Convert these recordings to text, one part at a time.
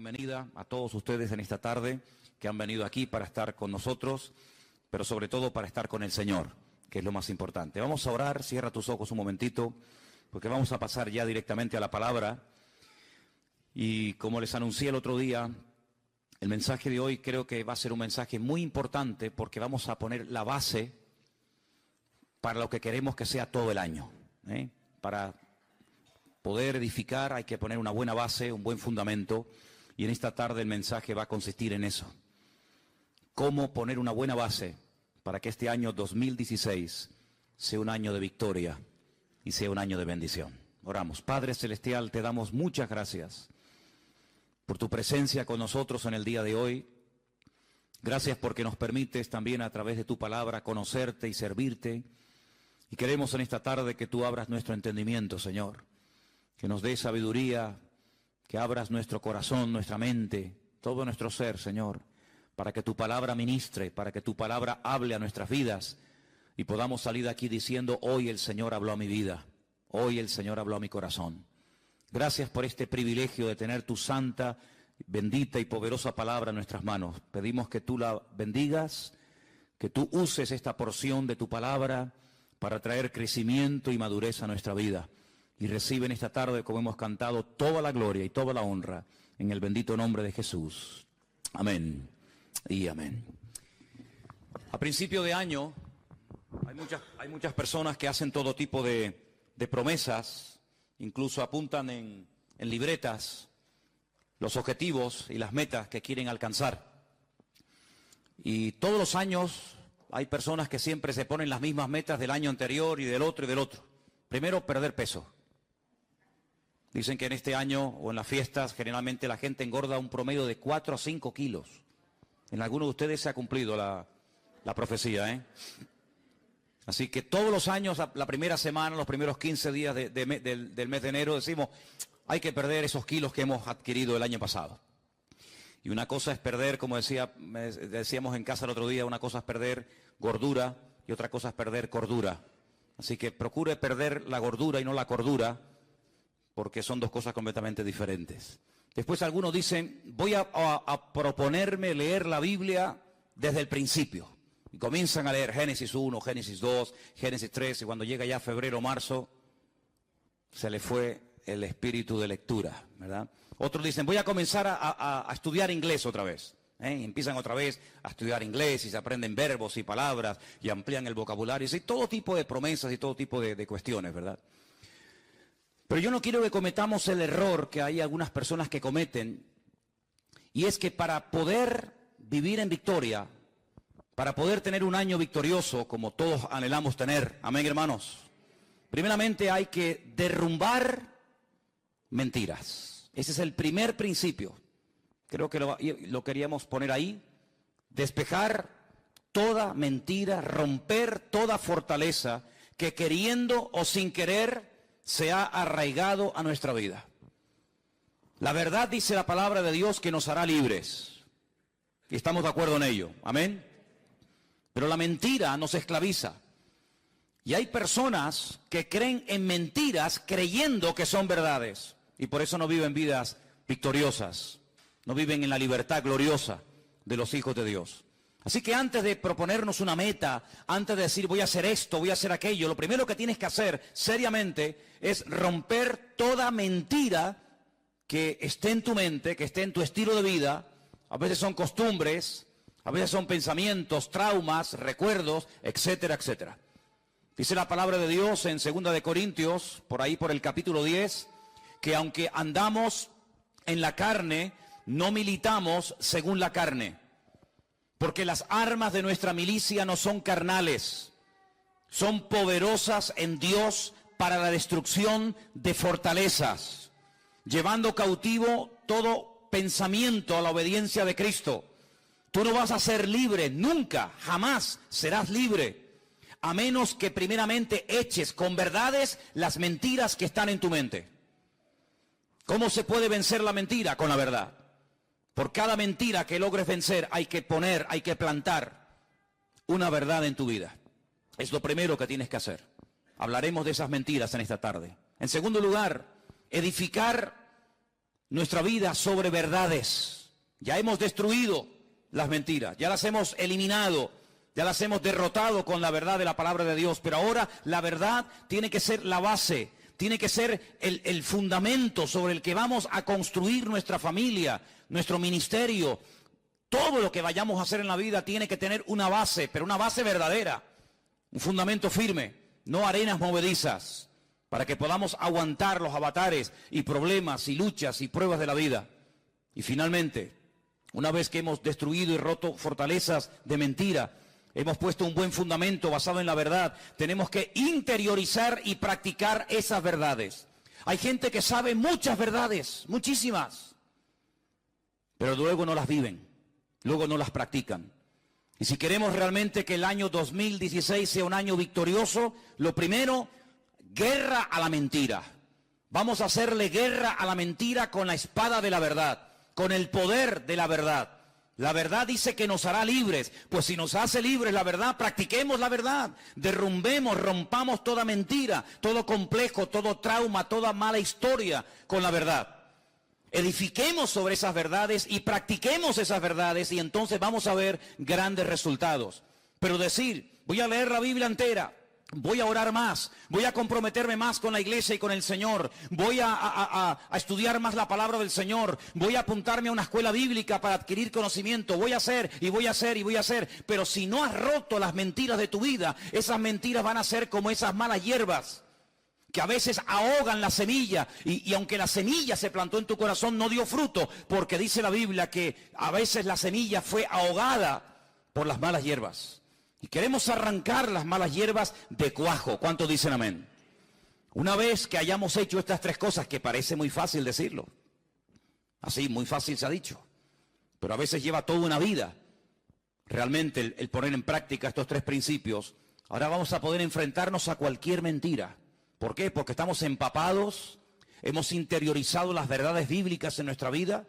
bienvenida a todos ustedes en esta tarde que han venido aquí para estar con nosotros, pero sobre todo para estar con el Señor, que es lo más importante. Vamos a orar, cierra tus ojos un momentito, porque vamos a pasar ya directamente a la palabra. Y como les anuncié el otro día, el mensaje de hoy creo que va a ser un mensaje muy importante porque vamos a poner la base para lo que queremos que sea todo el año. Para poder edificar hay que poner una buena base, un buen fundamento, y en esta tarde el mensaje va a consistir en eso. Cómo poner una buena base para que este año 2016 sea un año de victoria y sea un año de bendición. Oramos. Padre Celestial, te damos muchas gracias por tu presencia con nosotros en el día de hoy. Gracias porque nos permites también a través de tu palabra conocerte y servirte. Y queremos en esta tarde que tú abras nuestro entendimiento, Señor. Que nos dé sabiduría, que abras nuestro corazón, nuestra mente, todo nuestro ser, Señor, para que tu palabra ministre, para que tu palabra hable a nuestras vidas y podamos salir de aquí diciendo, hoy el Señor habló a mi vida, hoy el Señor habló a mi corazón. Gracias por este privilegio de tener tu santa, bendita y poderosa palabra en nuestras manos. Pedimos que tú la bendigas, que tú uses esta porción de tu palabra para traer crecimiento y madurez a nuestra vida. Y reciben esta tarde, como hemos cantado, toda la gloria y toda la honra en el bendito nombre de Jesús. Amén y amén. A principio de año hay muchas personas que hacen todo tipo de promesas, incluso apuntan en libretas los objetivos y las metas que quieren alcanzar. Y todos los años hay personas que siempre se ponen las mismas metas del año anterior y del otro y del otro. Primero, perder peso. Dicen que en este año o en las fiestas generalmente la gente engorda un promedio de 4 a 5 kilos. En algunos de ustedes se ha cumplido la profecía, Así que todos los años, la primera semana, los primeros 15 días del mes de enero, decimos, hay que perder esos kilos que hemos adquirido el año pasado. Y una cosa es perder, como decíamos en casa el otro día, una cosa es perder gordura y otra cosa es perder cordura. Así que procure perder la gordura y no la cordura, porque son dos cosas completamente diferentes. Después algunos dicen, voy a proponerme leer la Biblia desde el principio. Y comienzan a leer Génesis 1, Génesis 2, Génesis 3, y cuando llega ya febrero, marzo, se le fue el espíritu de lectura, ¿verdad? Otros dicen, voy a comenzar a estudiar inglés otra vez. Y empiezan otra vez a estudiar inglés y se aprenden verbos y palabras y amplían el vocabulario. Y todo tipo de promesas y todo tipo de cuestiones, ¿verdad? Pero yo no quiero que cometamos el error que hay algunas personas que cometen, y es que para poder vivir en victoria, para poder tener un año victorioso, como todos anhelamos tener, amén hermanos, primeramente hay que derrumbar mentiras. Ese es el primer principio. Creo que lo queríamos poner ahí. Despejar toda mentira, romper toda fortaleza que queriendo o sin querer se ha arraigado a nuestra vida. La verdad dice la palabra de Dios que nos hará libres. Y estamos de acuerdo en ello. Amén. Pero la mentira nos esclaviza. Y hay personas que creen en mentiras creyendo que son verdades. Y por eso no viven vidas victoriosas. No viven en la libertad gloriosa de los hijos de Dios. Así que antes de proponernos una meta, antes de decir voy a hacer esto, voy a hacer aquello, lo primero que tienes que hacer seriamente es romper toda mentira que esté en tu mente, que esté en tu estilo de vida. A veces son costumbres, a veces son pensamientos, traumas, recuerdos, etcétera, etcétera. Dice la palabra de Dios en 2 de Corintios, por ahí por el capítulo 10, que aunque andamos en la carne, no militamos según la carne. Porque las armas de nuestra milicia no son carnales, son poderosas en Dios para la destrucción de fortalezas, llevando cautivo todo pensamiento a la obediencia de Cristo. Tú no vas a ser libre, nunca, jamás serás libre, a menos que primeramente eches con verdades las mentiras que están en tu mente. ¿Cómo se puede vencer la mentira? Con la verdad. Por cada mentira que logres vencer hay que plantar una verdad en tu vida. Es lo primero que tienes que hacer. Hablaremos de esas mentiras en esta tarde. En segundo lugar, edificar nuestra vida sobre verdades. Ya hemos destruido las mentiras, ya las hemos eliminado, ya las hemos derrotado con la verdad de la palabra de Dios, pero ahora la verdad tiene que ser la base, tiene que ser el fundamento sobre el que vamos a construir nuestra familia, nuestro ministerio. Todo lo que vayamos a hacer en la vida tiene que tener una base, pero una base verdadera, un fundamento firme, no arenas movedizas, para que podamos aguantar los avatares y problemas y luchas y pruebas de la vida. Y finalmente, una vez que hemos destruido y roto fortalezas de mentira, hemos puesto un buen fundamento basado en la verdad, tenemos que interiorizar y practicar esas verdades. Hay gente que sabe muchas verdades, muchísimas, pero luego no las viven, luego no las practican. Y si queremos realmente que el año 2016 sea un año victorioso, lo primero, guerra a la mentira. Vamos a hacerle guerra a la mentira con la espada de la verdad, con el poder de la verdad. La verdad dice que nos hará libres, pues si nos hace libres la verdad, practiquemos la verdad, derrumbemos, rompamos toda mentira, todo complejo, todo trauma, toda mala historia con la verdad. Edifiquemos sobre esas verdades y practiquemos esas verdades y entonces vamos a ver grandes resultados. Pero decir, voy a leer la Biblia entera, voy a orar más, voy a comprometerme más con la iglesia y con el Señor, voy a estudiar más la palabra del Señor, voy a apuntarme a una escuela bíblica para adquirir conocimiento, voy a hacer y voy a hacer y voy a hacer. Pero si no has roto las mentiras de tu vida, esas mentiras van a ser como esas malas hierbas que a veces ahogan la semilla y aunque la semilla se plantó en tu corazón no dio fruto, porque dice la Biblia que a veces la semilla fue ahogada por las malas hierbas. Y queremos arrancar las malas hierbas de cuajo. ¿Cuántos dicen amén? Una vez que hayamos hecho estas tres cosas, que parece muy fácil decirlo, así muy fácil se ha dicho, pero a veces lleva toda una vida realmente el poner en práctica estos tres principios, ahora vamos a poder enfrentarnos a cualquier mentira. ¿Por qué? Porque estamos empapados, hemos interiorizado las verdades bíblicas en nuestra vida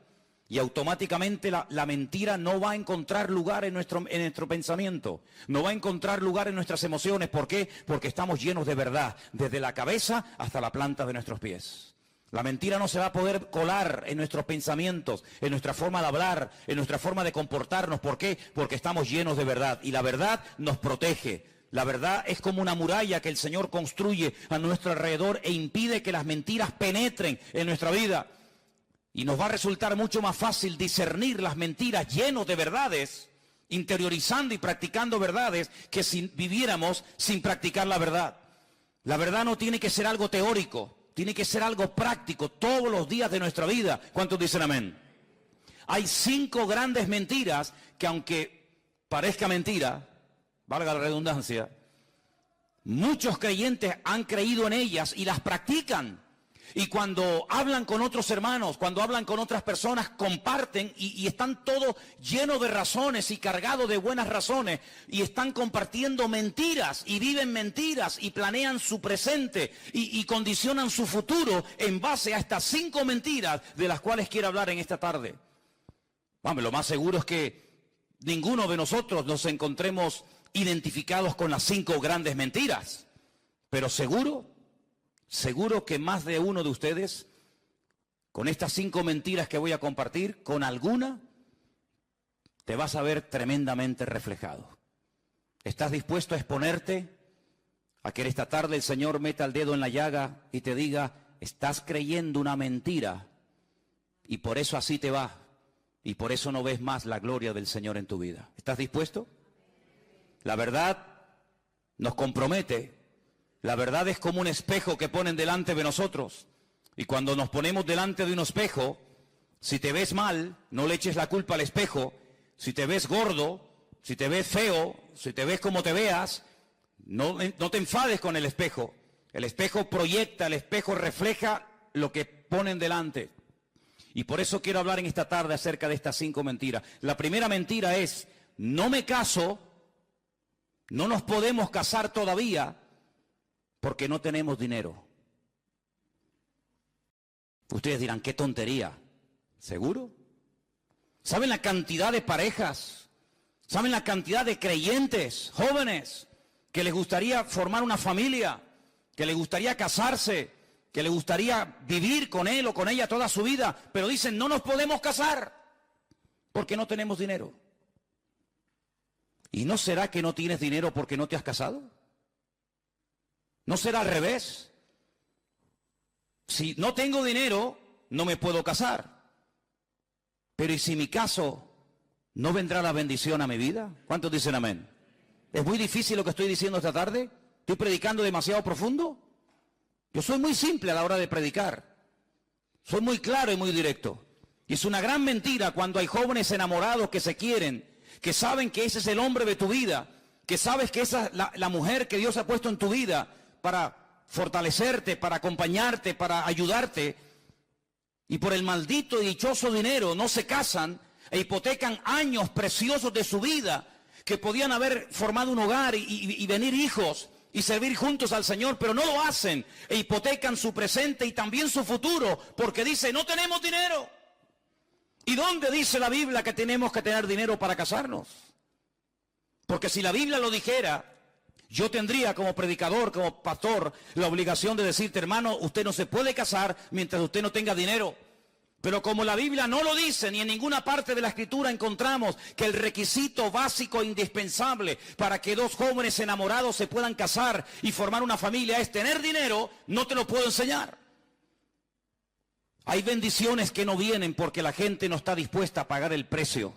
y automáticamente la mentira no va a encontrar lugar en nuestro pensamiento, no va a encontrar lugar en nuestras emociones. ¿Por qué? Porque estamos llenos de verdad, desde la cabeza hasta la planta de nuestros pies. La mentira no se va a poder colar en nuestros pensamientos, en nuestra forma de hablar, en nuestra forma de comportarnos. ¿Por qué? Porque estamos llenos de verdad y la verdad nos protege. La verdad es como una muralla que el Señor construye a nuestro alrededor e impide que las mentiras penetren en nuestra vida. Y nos va a resultar mucho más fácil discernir las mentiras llenos de verdades, interiorizando y practicando verdades, que si viviéramos sin practicar la verdad. La verdad no tiene que ser algo teórico, tiene que ser algo práctico todos los días de nuestra vida. ¿Cuántos dicen amén? Hay 5 grandes mentiras que, aunque parezca mentira, valga la redundancia, muchos creyentes han creído en ellas y las practican. Y cuando hablan con otros hermanos, cuando hablan con otras personas, comparten y están todos llenos de razones y cargados de buenas razones. Y están compartiendo mentiras y viven mentiras y planean su presente y condicionan su futuro en base a estas 5 mentiras de las cuales quiero hablar en esta tarde. Vamos, lo más seguro es que ninguno de nosotros nos encontremos identificados con las 5 grandes mentiras, pero seguro que más de uno de ustedes, con estas 5 mentiras que voy a compartir, con alguna te vas a ver tremendamente reflejado. ¿Estás dispuesto a exponerte a que esta tarde el Señor meta el dedo en la llaga y te diga, estás creyendo una mentira y por eso así te va y por eso no ves más la gloria del Señor en tu vida? ¿Estás dispuesto? La verdad nos compromete. La verdad es como un espejo que ponen delante de nosotros. Y cuando nos ponemos delante de un espejo, si te ves mal, no le eches la culpa al espejo. Si te ves gordo, si te ves feo, si te ves como te veas, no te enfades con el espejo. El espejo proyecta, el espejo refleja lo que ponen delante. Y por eso quiero hablar en esta tarde acerca de estas 5 mentiras. La primera mentira es, no me caso, no nos podemos casar todavía porque no tenemos dinero. Ustedes dirán, qué tontería. ¿Seguro? ¿Saben la cantidad de parejas? ¿Saben la cantidad de creyentes, jóvenes, que les gustaría formar una familia, que les gustaría casarse, que le gustaría vivir con él o con ella toda su vida, pero dicen, no nos podemos casar porque no tenemos dinero. ¿Y no será que no tienes dinero porque no te has casado? ¿No será al revés? Si no tengo dinero, no me puedo casar. Pero ¿y si mi caso no vendrá la bendición a mi vida? ¿Cuántos dicen amén? ¿Es muy difícil lo que estoy diciendo esta tarde? ¿Estoy predicando demasiado profundo? Yo soy muy simple a la hora de predicar. Soy muy claro y muy directo. Y es una gran mentira cuando hay jóvenes enamorados que se quieren, que saben que ese es el hombre de tu vida, que sabes que esa es la mujer que Dios ha puesto en tu vida para fortalecerte, para acompañarte, para ayudarte. Y por el maldito y dichoso dinero no se casan e hipotecan años preciosos de su vida que podían haber formado un hogar y venir hijos y servir juntos al Señor, pero no lo hacen e hipotecan su presente y también su futuro porque dicen, no tenemos dinero. ¿Y dónde dice la Biblia que tenemos que tener dinero para casarnos? Porque si la Biblia lo dijera, yo tendría como predicador, como pastor, la obligación de decirte, hermano, usted no se puede casar mientras usted no tenga dinero. Pero como la Biblia no lo dice, ni en ninguna parte de la Escritura encontramos que el requisito básico e indispensable para que dos jóvenes enamorados se puedan casar y formar una familia es tener dinero, no te lo puedo enseñar. Hay bendiciones que no vienen porque la gente no está dispuesta a pagar el precio.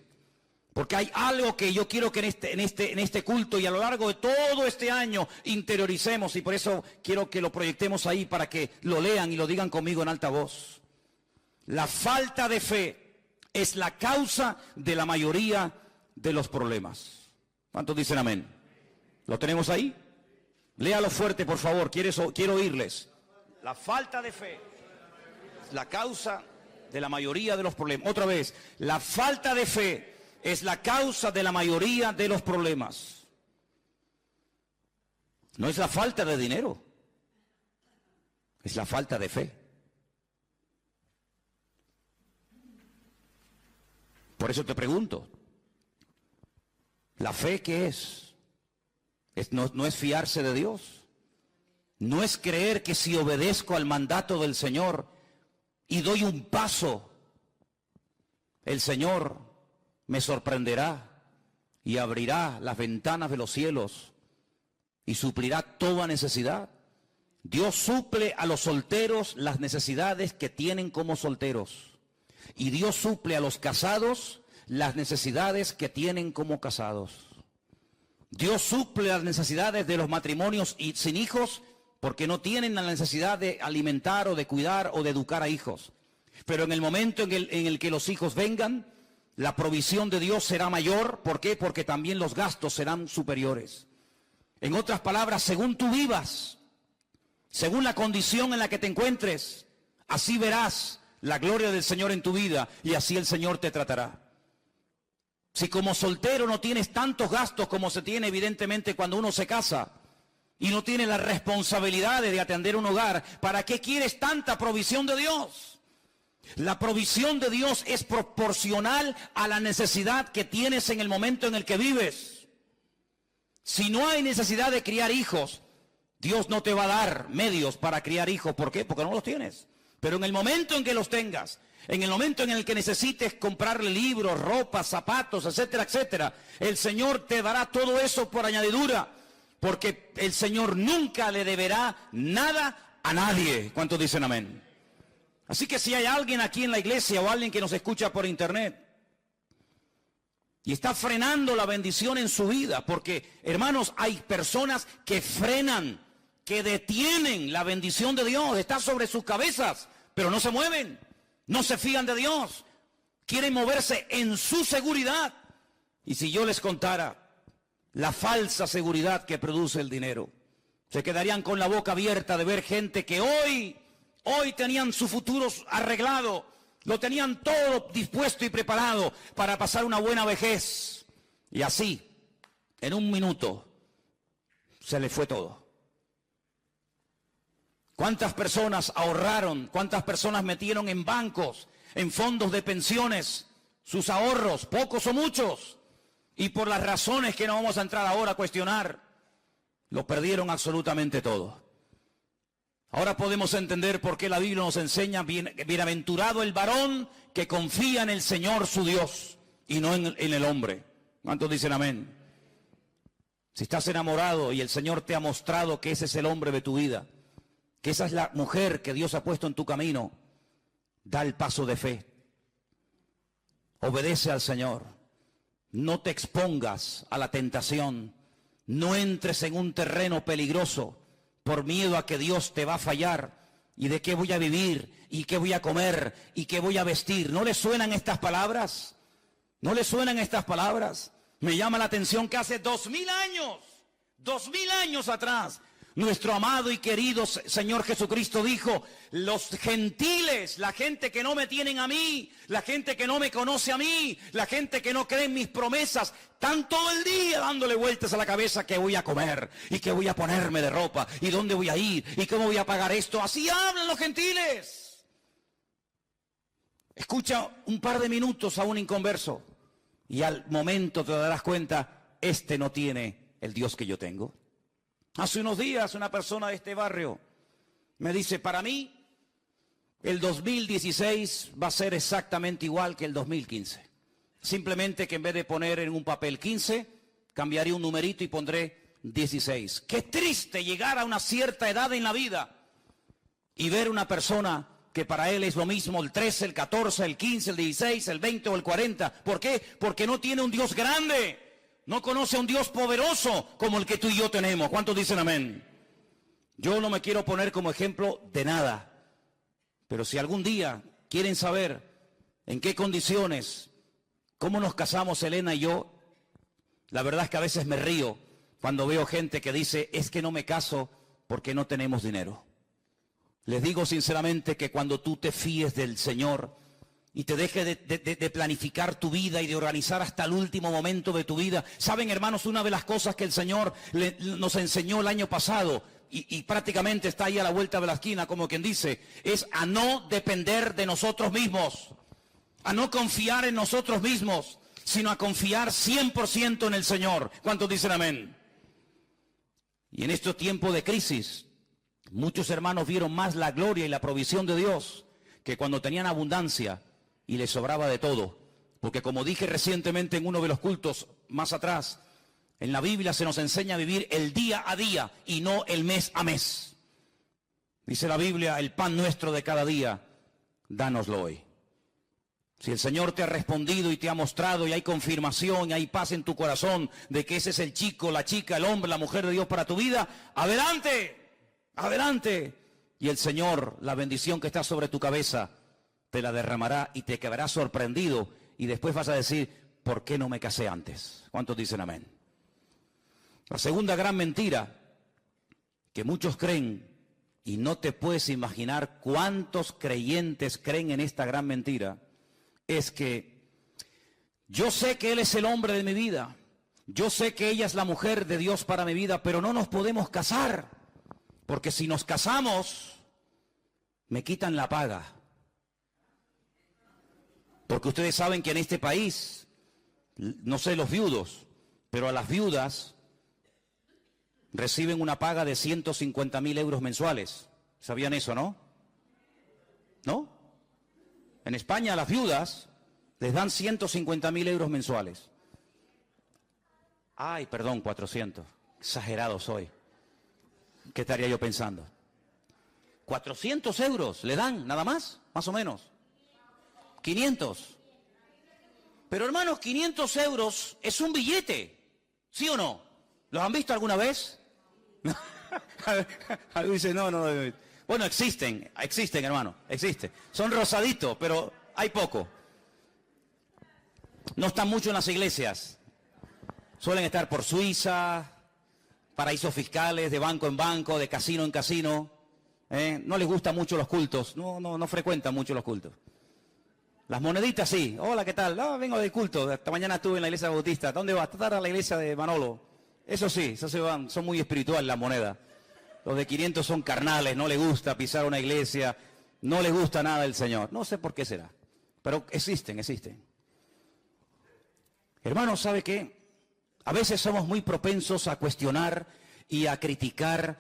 Porque hay algo que yo quiero que en este culto y a lo largo de todo este año interioricemos, y por eso quiero que lo proyectemos ahí para que lo lean y lo digan conmigo en alta voz. La falta de fe es la causa de la mayoría de los problemas. ¿Cuántos dicen amén? ¿Lo tenemos ahí? Léalo fuerte, por favor, quiero oírles. La falta de fe es la causa de la mayoría de los problemas. Otra vez, la falta de fe es la causa de la mayoría de los problemas. No es la falta de dinero, es la falta de fe. Por eso te pregunto, ¿la fe qué es? No es fiarse de Dios. No es creer que si obedezco al mandato del Señor y doy un paso, el Señor me sorprenderá y abrirá las ventanas de los cielos y suplirá toda necesidad. Dios suple a los solteros las necesidades que tienen como solteros. Y Dios suple a los casados las necesidades que tienen como casados. Dios suple las necesidades de los matrimonios sin hijos porque no tienen la necesidad de alimentar o de cuidar o de educar a hijos. Pero en el momento en el que los hijos vengan, la provisión de Dios será mayor. ¿Por qué? Porque también los gastos serán superiores. En otras palabras, según tú vivas, según la condición en la que te encuentres, así verás la gloria del Señor en tu vida y así el Señor te tratará. Si como soltero no tienes tantos gastos como se tiene evidentemente cuando uno se casa y no tienes las responsabilidades de atender un hogar, ¿para qué quieres tanta provisión de Dios? La provisión de Dios es proporcional a la necesidad que tienes en el momento en el que vives. Si no hay necesidad de criar hijos, Dios no te va a dar medios para criar hijos. ¿Por qué? Porque no los tienes. Pero en el momento en que los tengas, en el momento en el que necesites comprarle libros, ropa, zapatos, etcétera, etcétera, el Señor te dará todo eso por añadidura, porque el Señor nunca le deberá nada a nadie. ¿Cuántos dicen amén? Así que si hay alguien aquí en la iglesia o alguien que nos escucha por internet y está frenando la bendición en su vida, porque hermanos, hay personas que frenan, que detienen la bendición de Dios, está sobre sus cabezas, pero no se mueven, no se fían de Dios, quieren moverse en su seguridad. Y si yo les contara la falsa seguridad que produce el dinero, se quedarían con la boca abierta de ver gente que hoy tenían su futuro arreglado, lo tenían todo dispuesto y preparado para pasar una buena vejez. Y así, en un minuto, se les fue todo. ¿Cuántas personas ahorraron? ¿Cuántas personas metieron en bancos, en fondos de pensiones, sus ahorros, pocos o muchos? Y por las razones que no vamos a entrar ahora a cuestionar, lo perdieron absolutamente todo. Ahora podemos entender por qué la Biblia nos enseña, bienaventurado el varón que confía en el Señor su Dios y no en el hombre. ¿Cuántos dicen amén? Si estás enamorado y el Señor te ha mostrado que ese es el hombre de tu vida, que esa es la mujer que Dios ha puesto en tu camino, da el paso de fe. Obedece al Señor. No te expongas a la tentación. No entres en un terreno peligroso por miedo a que Dios te va a fallar. ¿Y de qué voy a vivir? ¿Y qué voy a comer? ¿Y qué voy a vestir? ¿No le suenan estas palabras? ¿No le suenan estas palabras? Me llama la atención que hace 2000 años atrás, nuestro amado y querido Señor Jesucristo dijo: los gentiles, la gente que no me tienen a mí, la gente que no me conoce a mí, la gente que no cree en mis promesas, están todo el día dándole vueltas a la cabeza qué voy a comer y qué voy a ponerme de ropa y dónde voy a ir y cómo voy a pagar esto. Así hablan los gentiles. Escucha un par de minutos a un inconverso y al momento te darás cuenta, este no tiene el Dios que yo tengo. Hace unos días una persona de este barrio me dice: para mí el 2016 va a ser exactamente igual que el 2015. Simplemente que en vez de poner en un papel 15, cambiaré un numerito y pondré 16. Qué triste llegar a una cierta edad en la vida y ver una persona que para él es lo mismo el 13, el 14, el 15, el 16, el 20 o el 40. ¿Por qué? Porque no tiene un Dios grande. No conoce a un Dios poderoso como el que tú y yo tenemos. ¿Cuántos dicen amén? Yo no me quiero poner como ejemplo de nada. Pero si algún día quieren saber en qué condiciones, cómo nos casamos Elena y yo, la verdad es que a veces me río cuando veo gente que dice: es que no me caso porque no tenemos dinero. Les digo sinceramente que cuando tú te fíes del Señor y te dejes de planificar tu vida y de organizar hasta el último momento de tu vida. Saben, hermanos, una de las cosas que el Señor nos enseñó el año pasado, y prácticamente está ahí a la vuelta de la esquina, como quien dice, es a no depender de nosotros mismos, a no confiar en nosotros mismos, sino a confiar 100% en el Señor. ¿Cuántos dicen amén? Y en estos tiempos de crisis, muchos hermanos vieron más la gloria y la provisión de Dios que cuando tenían abundancia y les sobraba de todo. Porque como dije recientemente en uno de los cultos más atrás, en la Biblia se nos enseña a vivir el día a día y no el mes a mes. Dice la Biblia: el pan nuestro de cada día, dánoslo hoy. Si el Señor te ha respondido y te ha mostrado y hay confirmación y hay paz en tu corazón de que ese es el chico, la chica, el hombre, la mujer de Dios para tu vida, adelante, adelante. Y el Señor, la bendición que está sobre tu cabeza, te la derramará y te quedarás sorprendido y después vas a decir: ¿por qué no me casé antes? ¿Cuántos dicen amén? La segunda gran mentira que muchos creen, y no te puedes imaginar cuántos creyentes creen en esta gran mentira, es que yo sé que Él es el hombre de mi vida, yo sé que ella es la mujer de Dios para mi vida, pero no nos podemos casar, porque si nos casamos, me quitan la paga. Porque ustedes saben que en este país, no sé los viudos, pero a las viudas reciben una paga de 150.000 euros mensuales. ¿Sabían eso, no? ¿No? En España a las viudas les dan 150.000 euros mensuales. Ay, perdón, 400. Exagerado soy. ¿Qué estaría yo pensando? 400 euros le dan, nada más o menos. 500. Pero hermanos, 500 euros es un billete, ¿sí o no? ¿Los han visto alguna vez? Dice, no. Bueno, existen, hermano, existen. Son rosaditos, pero hay poco. No están mucho en las iglesias. Suelen estar por Suiza, paraísos fiscales, de banco en banco, de casino en casino. No les gustan mucho los cultos, no frecuentan mucho los cultos. Las moneditas sí. Hola, ¿qué tal? Vengo del culto. Esta mañana estuve en la iglesia bautista. ¿Dónde vas? Estar a la iglesia de Manolo. Eso sí, eso se van. Son muy espirituales las monedas. Los de 500 son carnales. No les gusta pisar una iglesia. No les gusta nada el Señor. No sé por qué será. Pero existen. Hermanos, ¿sabe qué? A veces somos muy propensos a cuestionar y a criticar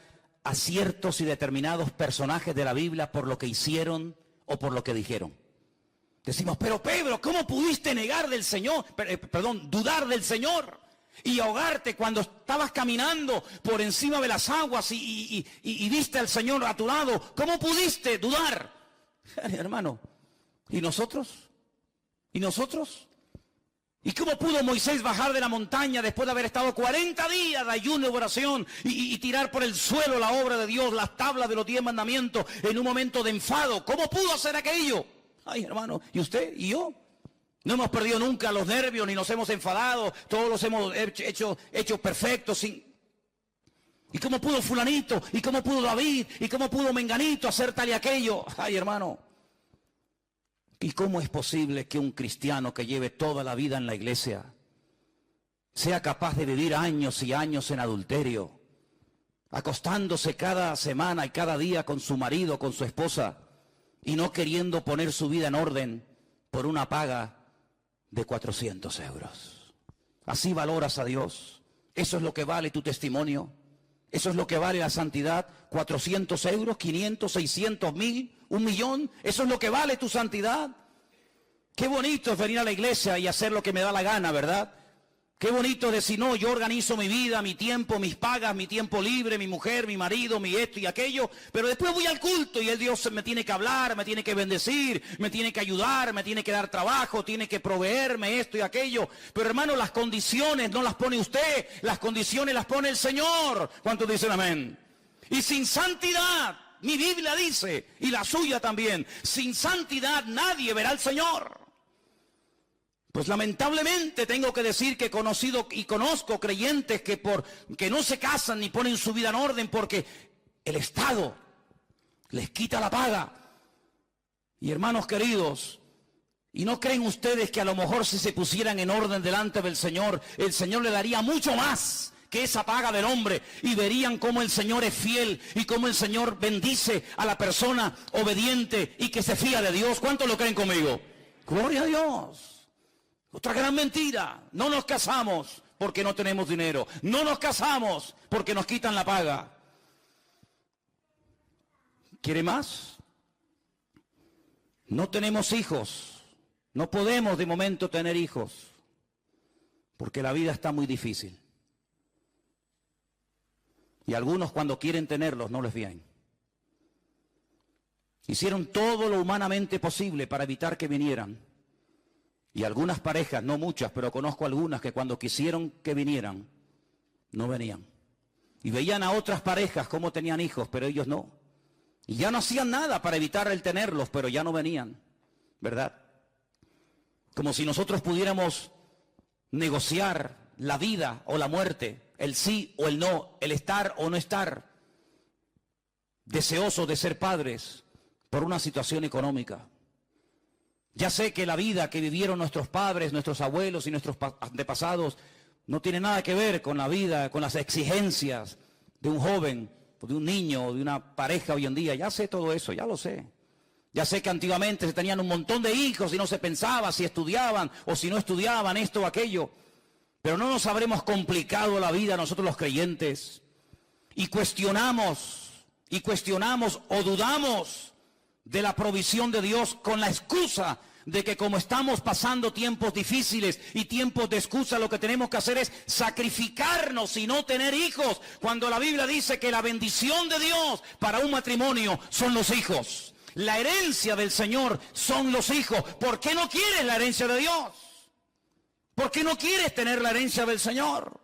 a ciertos y determinados personajes de la Biblia por lo que hicieron o por lo que dijeron. Decimos, pero Pedro, ¿cómo pudiste negar del Señor? Dudar del Señor y ahogarte cuando estabas caminando por encima de las aguas y viste al Señor a tu lado? ¿Cómo pudiste dudar? Hermano, ¿y nosotros? ¿Y nosotros? ¿Y cómo pudo Moisés bajar de la montaña después de haber estado 40 días de ayuno y oración y tirar por el suelo la obra de Dios, las tablas de los 10 mandamientos en un momento de enfado? ¿Cómo pudo hacer aquello? Ay, hermano, ¿y usted y yo? No hemos perdido nunca los nervios ni nos hemos enfadado, todos los hemos hecho perfectos. ¿Y cómo pudo fulanito? ¿Y cómo pudo David? ¿Y cómo pudo Menganito hacer tal y aquello? Ay, hermano. ¿Y cómo es posible que un cristiano que lleve toda la vida en la iglesia sea capaz de vivir años y años en adulterio, acostándose cada semana y cada día con su marido, con su esposa, y no queriendo poner su vida en orden por una paga de 400 euros? ¿Así valoras a Dios? ¿Eso es lo que vale tu testimonio? ¿Eso es lo que vale la santidad? ¿400 euros? ¿500? ¿600? ¿1000? ¿1 millón? ¿Eso es lo que vale tu santidad? Qué bonito es venir a la iglesia y hacer lo que me da la gana, ¿verdad? Qué bonito es decir, no, yo organizo mi vida, mi tiempo, mis pagas, mi tiempo libre, mi mujer, mi marido, mi esto y aquello, pero después voy al culto y el Dios me tiene que hablar, me tiene que bendecir, me tiene que ayudar, me tiene que dar trabajo, tiene que proveerme esto y aquello. Pero hermano, las condiciones no las pone usted, las condiciones las pone el Señor. ¿Cuántos dicen amén? Y sin santidad, mi Biblia dice, y la suya también, sin santidad nadie verá al Señor. Pues lamentablemente tengo que decir que he conocido y conozco creyentes que no se casan ni ponen su vida en orden porque el Estado les quita la paga. Y hermanos queridos, ¿y no creen ustedes que a lo mejor si se pusieran en orden delante del Señor, el Señor le daría mucho más que esa paga del hombre? Y verían cómo el Señor es fiel y cómo el Señor bendice a la persona obediente y que se fía de Dios. ¿Cuántos lo creen conmigo? Gloria a Dios. Otra gran mentira, no nos casamos porque no tenemos dinero, no nos casamos porque nos quitan la paga. ¿Quiere más? No tenemos hijos, no podemos de momento tener hijos, porque la vida está muy difícil. Y algunos cuando quieren tenerlos no les vienen. Hicieron todo lo humanamente posible para evitar que vinieran. Y algunas parejas, no muchas, pero conozco algunas que cuando quisieron que vinieran, no venían. Y veían a otras parejas cómo tenían hijos, pero ellos no. Y ya no hacían nada para evitar el tenerlos, pero ya no venían, ¿verdad? Como si nosotros pudiéramos negociar la vida o la muerte, el sí o el no, el estar o no estar, deseosos de ser padres por una situación económica. Ya sé que la vida que vivieron nuestros padres, nuestros abuelos y nuestros antepasados no tiene nada que ver con la vida, con las exigencias de un joven, o de un niño, o de una pareja hoy en día. Ya sé todo eso, ya lo sé. Ya sé que antiguamente se tenían un montón de hijos y no se pensaba si estudiaban o si no estudiaban esto o aquello. Pero no nos habremos complicado la vida nosotros los creyentes y cuestionamos o dudamos de la provisión de Dios con la excusa de que como estamos pasando tiempos difíciles y tiempos de excusa, lo que tenemos que hacer es sacrificarnos y no tener hijos, cuando la Biblia dice que la bendición de Dios para un matrimonio son los hijos. La herencia del Señor son los hijos. ¿Por qué no quieres la herencia de Dios? ¿Por qué no quieres tener la herencia del Señor?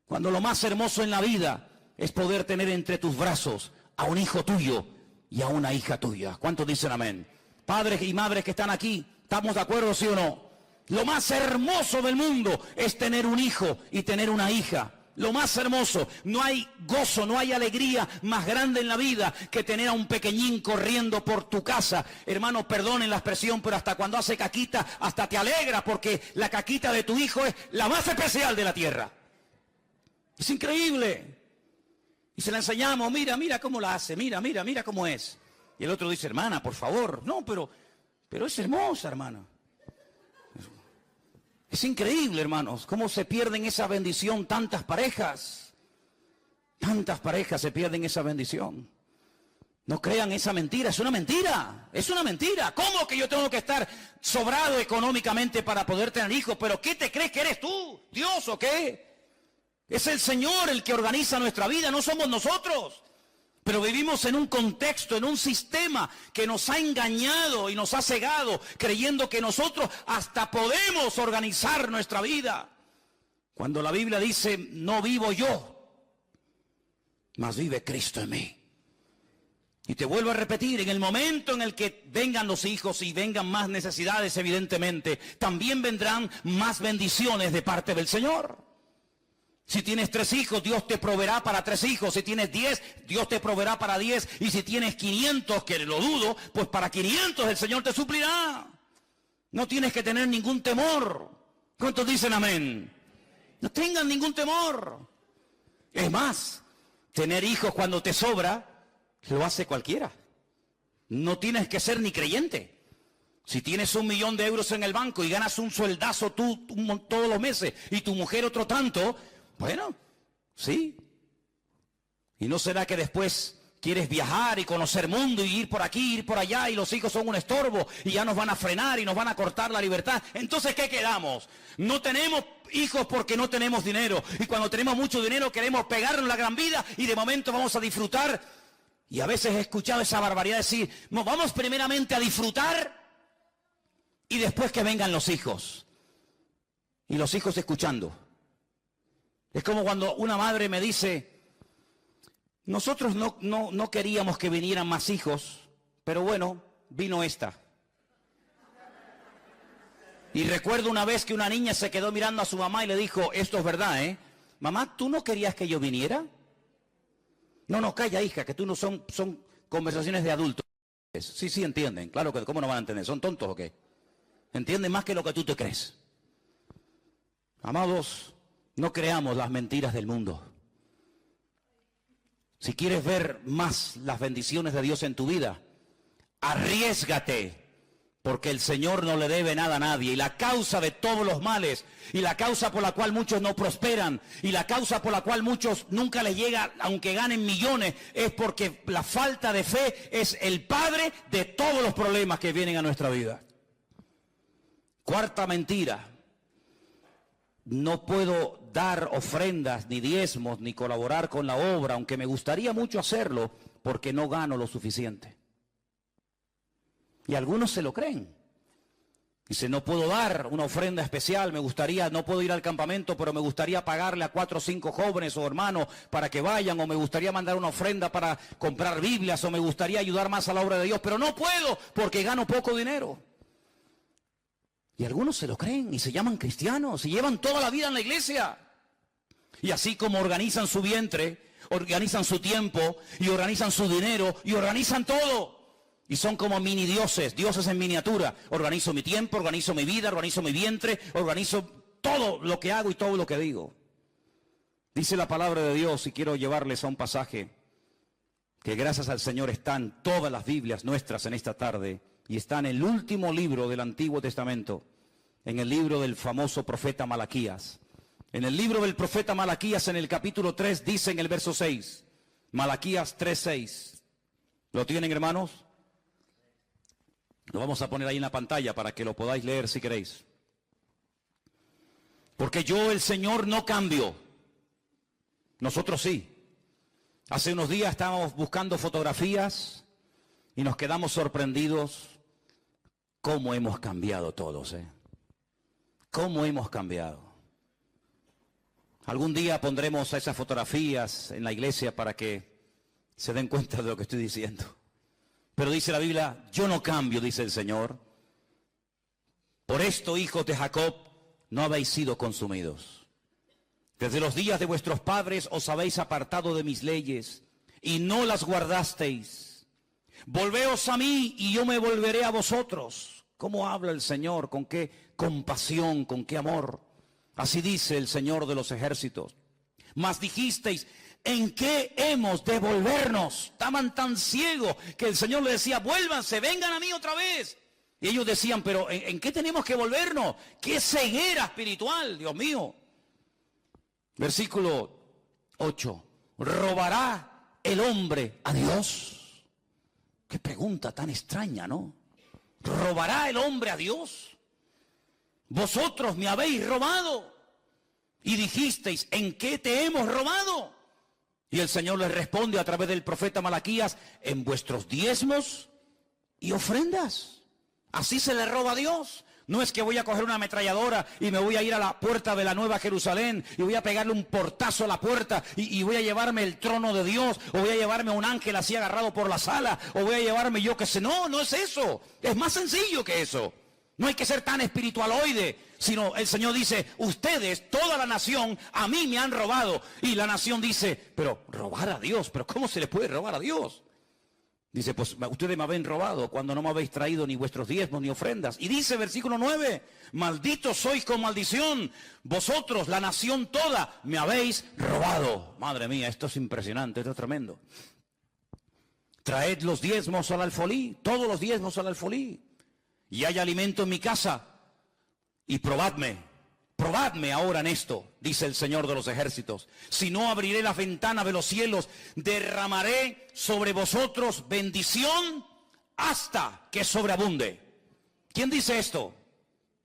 Cuando lo más hermoso en la vida es poder tener entre tus brazos a un hijo tuyo y a una hija tuya. ¿Cuántos dicen amén? Padres y madres que están aquí, ¿estamos de acuerdo, sí o no? Lo más hermoso del mundo es tener un hijo y tener una hija. Lo más hermoso. No hay gozo, no hay alegría más grande en la vida que tener a un pequeñín corriendo por tu casa. Hermano, perdonen la expresión, pero hasta cuando hace caquita, hasta te alegra, porque la caquita de tu hijo es la más especial de la tierra. Es increíble. Y se la enseñamos, mira cómo la hace, mira cómo es. Y el otro dice, hermana, por favor. No, pero es hermosa, hermana. Es increíble, hermanos, cómo se pierden esa bendición tantas parejas. Tantas parejas se pierden esa bendición. No crean esa mentira, es una mentira, es una mentira. ¿Cómo que yo tengo que estar sobrado económicamente para poder tener hijos? ¿Pero qué te crees que eres tú? ¿Dios o qué? Es el Señor el que organiza nuestra vida, no somos nosotros. Pero vivimos en un contexto, en un sistema que nos ha engañado y nos ha cegado, creyendo que nosotros hasta podemos organizar nuestra vida. Cuando la Biblia dice, no vivo yo, mas vive Cristo en mí. Y te vuelvo a repetir, en el momento en el que vengan los hijos y vengan más necesidades, evidentemente, también vendrán más bendiciones de parte del Señor. Si tienes 3 hijos, Dios te proveerá para 3 hijos. Si tienes 10, Dios te proveerá para 10. Y si tienes 500, que lo dudo, pues para 500 el Señor te suplirá. No tienes que tener ningún temor. ¿Cuántos dicen amén? No tengan ningún temor. Es más, tener hijos cuando te sobra, lo hace cualquiera. No tienes que ser ni creyente. Si tienes 1 millón de euros en el banco y ganas un sueldazo tú todos los meses y tu mujer otro tanto, bueno, sí. ¿Y no será que después quieres viajar y conocer mundo y ir por aquí, ir por allá y los hijos son un estorbo y ya nos van a frenar y nos van a cortar la libertad? Entonces, ¿qué quedamos? No tenemos hijos porque no tenemos dinero. Y cuando tenemos mucho dinero queremos pegarnos la gran vida y de momento vamos a disfrutar. Y a veces he escuchado esa barbaridad decir, no, vamos primeramente a disfrutar y después que vengan los hijos. Y los hijos escuchando. Es como cuando una madre me dice, nosotros no queríamos que vinieran más hijos, pero bueno, vino esta. Y recuerdo una vez que una niña se quedó mirando a su mamá y le dijo, esto es verdad, ¿eh? Mamá, ¿tú no querías que yo viniera? No, calla, hija, que tú no son conversaciones de adultos. Sí, entienden. Claro que, ¿cómo no van a entender? ¿Son tontos o qué? Entienden más que lo que tú te crees. Amados, no creamos las mentiras del mundo. Si quieres ver más las bendiciones de Dios en tu vida, arriésgate. Porque el Señor no le debe nada a nadie. Y la causa de todos los males, y la causa por la cual muchos no prosperan, y la causa por la cual muchos nunca les llega, aunque ganen millones, es porque la falta de fe es el padre de todos los problemas que vienen a nuestra vida. Cuarta mentira. No puedo dar ofrendas, ni diezmos, ni colaborar con la obra, aunque me gustaría mucho hacerlo, porque no gano lo suficiente. Y algunos se lo creen. Dice, no puedo dar una ofrenda especial, no puedo ir al campamento, pero me gustaría pagarle a 4 o 5 jóvenes o hermanos para que vayan, o me gustaría mandar una ofrenda para comprar Biblias, o me gustaría ayudar más a la obra de Dios, pero no puedo porque gano poco dinero. Y algunos se lo creen y se llaman cristianos y llevan toda la vida en la iglesia. Y así como organizan su vientre, organizan su tiempo y organizan su dinero y organizan todo. Y son como mini dioses, dioses en miniatura. Organizo mi tiempo, organizo mi vida, organizo mi vientre, organizo todo lo que hago y todo lo que digo. Dice la palabra de Dios, y quiero llevarles a un pasaje que gracias al Señor están todas las Biblias nuestras en esta tarde, y está en el último libro del Antiguo Testamento, en el libro del famoso profeta Malaquías. En el libro del profeta Malaquías, en el capítulo 3, dice en el verso 6, Malaquías 3:6. ¿Lo tienen, hermanos? Lo vamos a poner ahí en la pantalla para que lo podáis leer si queréis. Porque yo, el Señor, no cambio. Nosotros sí. Hace unos días estábamos buscando fotografías y nos quedamos sorprendidos cómo hemos cambiado todos, ¿eh? Cómo hemos cambiado. Algún día pondremos esas fotografías en la iglesia para que se den cuenta de lo que estoy diciendo. Pero dice la Biblia, yo no cambio, dice el Señor. Por esto, hijos de Jacob, no habéis sido consumidos. Desde los días de vuestros padres os habéis apartado de mis leyes y no las guardasteis. Volveos a mí y yo me volveré a vosotros. ¿Cómo habla el Señor? ¿Con qué compasión? ¿Con qué amor? Así dice el Señor de los ejércitos. Mas dijisteis, ¿en qué hemos de volvernos? Estaban tan ciegos que el Señor les decía, vuélvanse, vengan a mí otra vez. Y ellos decían, pero ¿en qué tenemos que volvernos? ¡Qué ceguera espiritual, Dios mío! Versículo 8. ¿robará el hombre a Dios? Qué pregunta tan extraña, ¿no? ¿Robará el hombre a Dios? Vosotros me habéis robado y dijisteis, ¿en qué te hemos robado? Y el Señor les responde a través del profeta Malaquías, en vuestros diezmos y ofrendas. Así se le roba a Dios. No es que voy a coger una ametralladora y me voy a ir a la puerta de la Nueva Jerusalén y voy a pegarle un portazo a la puerta y voy a llevarme el trono de Dios, o voy a llevarme a un ángel así agarrado por la sala, o voy a llevarme yo que sé. No, no es eso. Es más sencillo que eso. No hay que ser tan espiritualoide, sino el Señor dice, ustedes, toda la nación, a mí me han robado. Y la nación dice, pero robar a Dios, pero ¿cómo se le puede robar a Dios? Dice, pues ustedes me habéis robado cuando no me habéis traído ni vuestros diezmos ni ofrendas. Y dice versículo 9, malditos sois con maldición, vosotros, la nación toda, me habéis robado. Madre mía, esto es impresionante, esto es tremendo. Traed los diezmos al alfolí, todos los diezmos al alfolí, y hay alimento en mi casa, y probadme ahora en esto, dice el Señor de los ejércitos. Si no, abriré las ventanas de los cielos, derramaré sobre vosotros bendición hasta que sobreabunde. ¿Quién dice esto?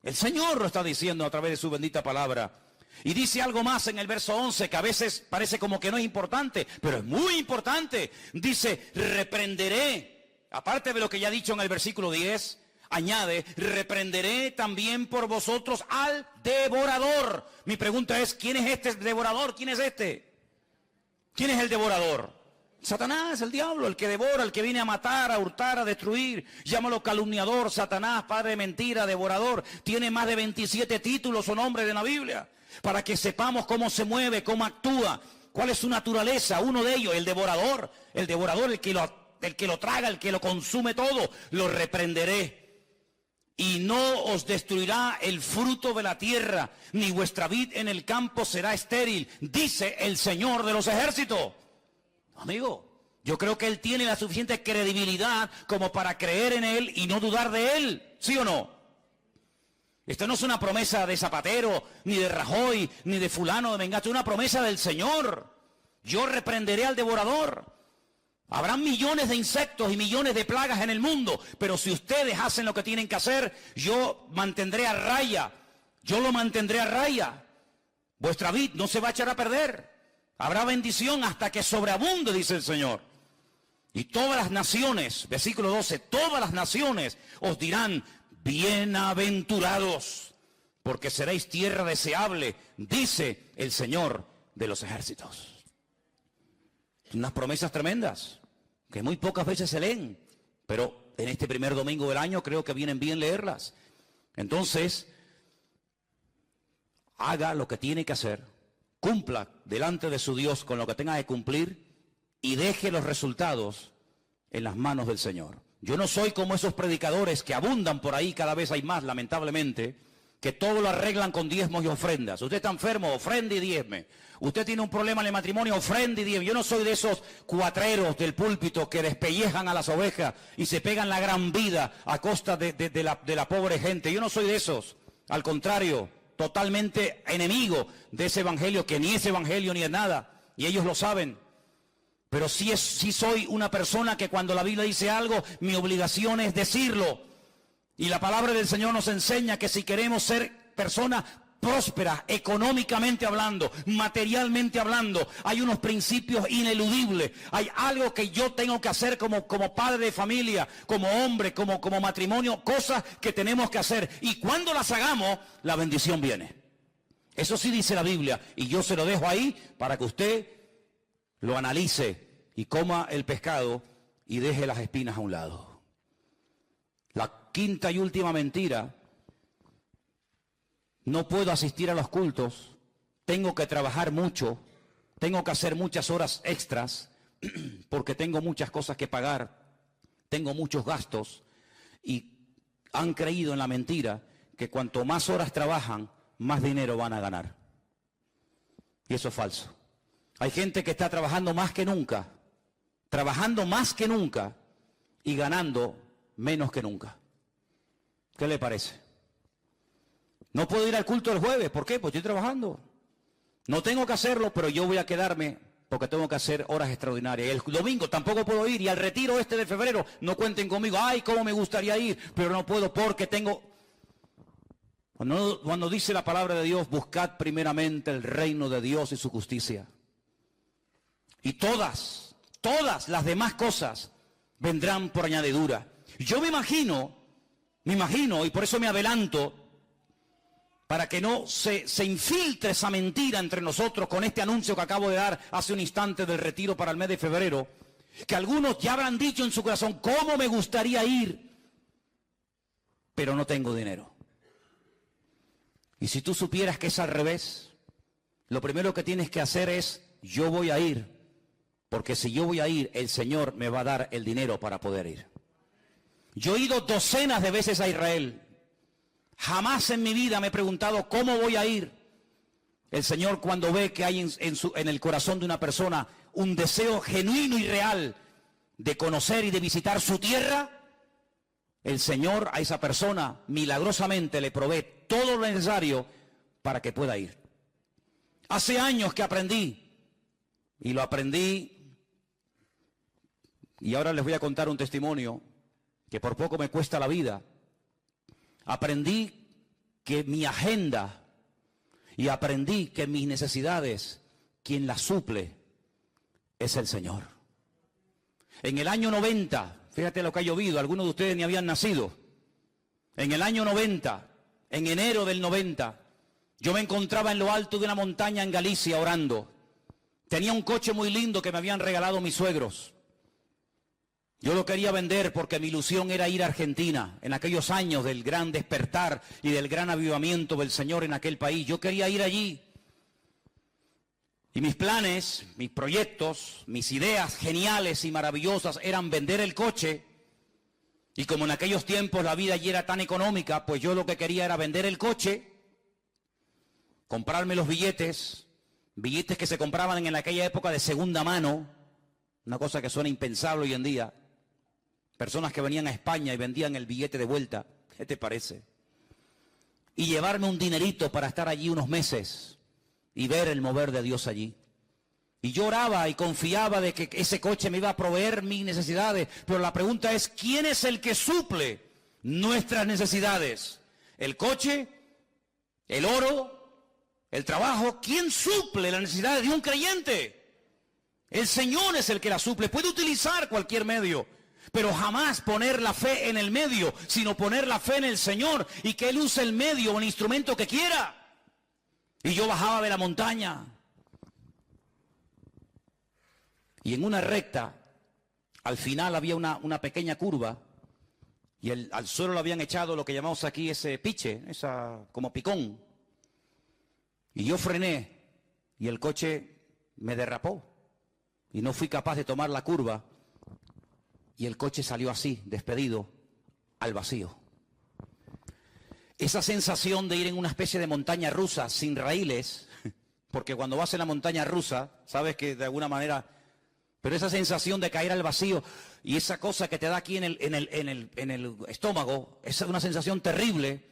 El Señor lo está diciendo a través de su bendita palabra. Y dice algo más en el verso 11, que a veces parece como que no es importante, pero es muy importante. Dice, reprenderé, aparte de lo que ya ha dicho en el versículo 10, añade, reprenderé también por vosotros al devorador. Mi pregunta es, ¿quién es este devorador? ¿Quién es este? ¿Quién es el devorador? Satanás, el diablo, el que devora, el que viene a matar, a hurtar, a destruir. Llámalo calumniador, Satanás, padre de mentira, devorador. Tiene más de 27 títulos o nombres en la Biblia, para que sepamos cómo se mueve, cómo actúa, cuál es su naturaleza. Uno de ellos, el devorador, el que lo traga, el que lo consume todo. Lo reprenderé. Y no os destruirá el fruto de la tierra, ni vuestra vid en el campo será estéril, dice el Señor de los ejércitos. Amigo, yo creo que Él tiene la suficiente credibilidad como para creer en Él y no dudar de Él, ¿sí o no? Esto no es una promesa de Zapatero, ni de Rajoy, ni de fulano de Mengacho, es una promesa del Señor. Yo reprenderé al devorador. Habrán millones de insectos y millones de plagas en el mundo, pero si ustedes hacen lo que tienen que hacer, yo mantendré a raya, yo lo mantendré a raya. Vuestra vid no se va a echar a perder. Habrá bendición hasta que sobreabunde, dice el Señor. Y todas las naciones, versículo 12, todas las naciones os dirán, bienaventurados, porque seréis tierra deseable, dice el Señor de los ejércitos. Unas promesas tremendas, que muy pocas veces se leen, pero en este primer domingo del año creo que vienen bien leerlas. Entonces, haga lo que tiene que hacer, cumpla delante de su Dios con lo que tenga que cumplir y deje los resultados en las manos del Señor. Yo no soy como esos predicadores que abundan por ahí, cada vez hay más, lamentablemente, que todo lo arreglan con diezmos y ofrendas. Usted está enfermo, ofrende y diezme. Usted tiene un problema en el matrimonio, ofrende y diezme. Yo no soy de esos cuatreros del púlpito que despellejan a las ovejas y se pegan la gran vida a costa de la pobre gente. Yo no soy de esos. Al contrario, totalmente enemigo de ese evangelio, que ni es evangelio ni es nada. Y ellos lo saben. Pero sí soy una persona que cuando la Biblia dice algo, mi obligación es decirlo. Y la palabra del Señor nos enseña que si queremos ser personas prósperas, económicamente hablando, materialmente hablando, hay unos principios ineludibles. Hay algo que yo tengo que hacer como padre de familia, como hombre, como matrimonio, cosas que tenemos que hacer. Y cuando las hagamos, la bendición viene. Eso sí dice la Biblia. Y yo se lo dejo ahí para que usted lo analice y coma el pescado y deje las espinas a un lado. La quinta y última mentira: no puedo asistir a los cultos, tengo que trabajar mucho, tengo que hacer muchas horas extras, porque tengo muchas cosas que pagar, tengo muchos gastos, y han creído en la mentira que cuanto más horas trabajan, más dinero van a ganar. Y eso es falso. Hay gente que está trabajando más que nunca y ganando menos que nunca. ¿Qué le parece? No puedo ir al culto el jueves. ¿Por qué? Pues estoy trabajando. No tengo que hacerlo, pero yo voy a quedarme porque tengo que hacer horas extraordinarias. El domingo tampoco puedo ir, y al retiro de febrero no cuenten conmigo. Ay, cómo me gustaría ir, pero no puedo porque tengo... Cuando dice la palabra de Dios, buscad primeramente el reino de Dios y su justicia. Y todas las demás cosas vendrán por añadidura. Yo me imagino, y por eso me adelanto, para que no se infiltre esa mentira entre nosotros con este anuncio que acabo de dar hace un instante del retiro para el mes de febrero, que algunos ya habrán dicho en su corazón, ¿cómo me gustaría ir? Pero no tengo dinero. Y si tú supieras que es al revés, lo primero que tienes que hacer es, yo voy a ir, porque si yo voy a ir, el Señor me va a dar el dinero para poder ir. Yo he ido docenas de veces a Israel. Jamás en mi vida me he preguntado cómo voy a ir. El Señor, cuando ve que hay en el corazón de una persona un deseo genuino y real de conocer y de visitar su tierra, el Señor a esa persona milagrosamente le provee todo lo necesario para que pueda ir. Hace años que aprendí, y lo aprendí, y ahora les voy a contar un testimonio que por poco me cuesta la vida. Aprendí que mi agenda y aprendí que mis necesidades, quien las suple, es el Señor. En el año 90, fíjate lo que ha llovido, algunos de ustedes ni habían nacido. En el año 90, en enero del 90, yo me encontraba en lo alto de una montaña en Galicia orando. Tenía un coche muy lindo que me habían regalado mis suegros. Yo lo quería vender porque mi ilusión era ir a Argentina, en aquellos años del gran despertar y del gran avivamiento del Señor en aquel país. Yo quería ir allí. Y mis planes, mis proyectos, mis ideas geniales y maravillosas eran vender el coche. Y como en aquellos tiempos la vida allí era tan económica, pues yo lo que quería era vender el coche, comprarme los billetes que se compraban en aquella época de segunda mano, una cosa que suena impensable hoy en día. Personas que venían a España y vendían el billete de vuelta. ¿Qué te parece? Y llevarme un dinerito para estar allí unos meses y ver el mover de Dios allí. Y yo oraba y confiaba de que ese coche me iba a proveer mis necesidades. Pero la pregunta es, ¿quién es el que suple nuestras necesidades? ¿El coche? ¿El oro? ¿El trabajo? ¿Quién suple las necesidades de un creyente? El Señor es el que la suple. Puede utilizar cualquier medio, pero jamás poner la fe en el medio, sino poner la fe en el Señor y que Él use el medio o el instrumento que quiera. Y yo bajaba de la montaña y en una recta, al final había una pequeña curva y al suelo le habían echado lo que llamamos aquí ese piche, como picón. Y yo frené y el coche me derrapó y no fui capaz de tomar la curva. Y el coche salió así, despedido, al vacío. Esa sensación de ir en una especie de montaña rusa sin raíles, porque cuando vas en la montaña rusa, sabes que de alguna manera, pero esa sensación de caer al vacío y esa cosa que te da aquí en el estómago, es una sensación terrible.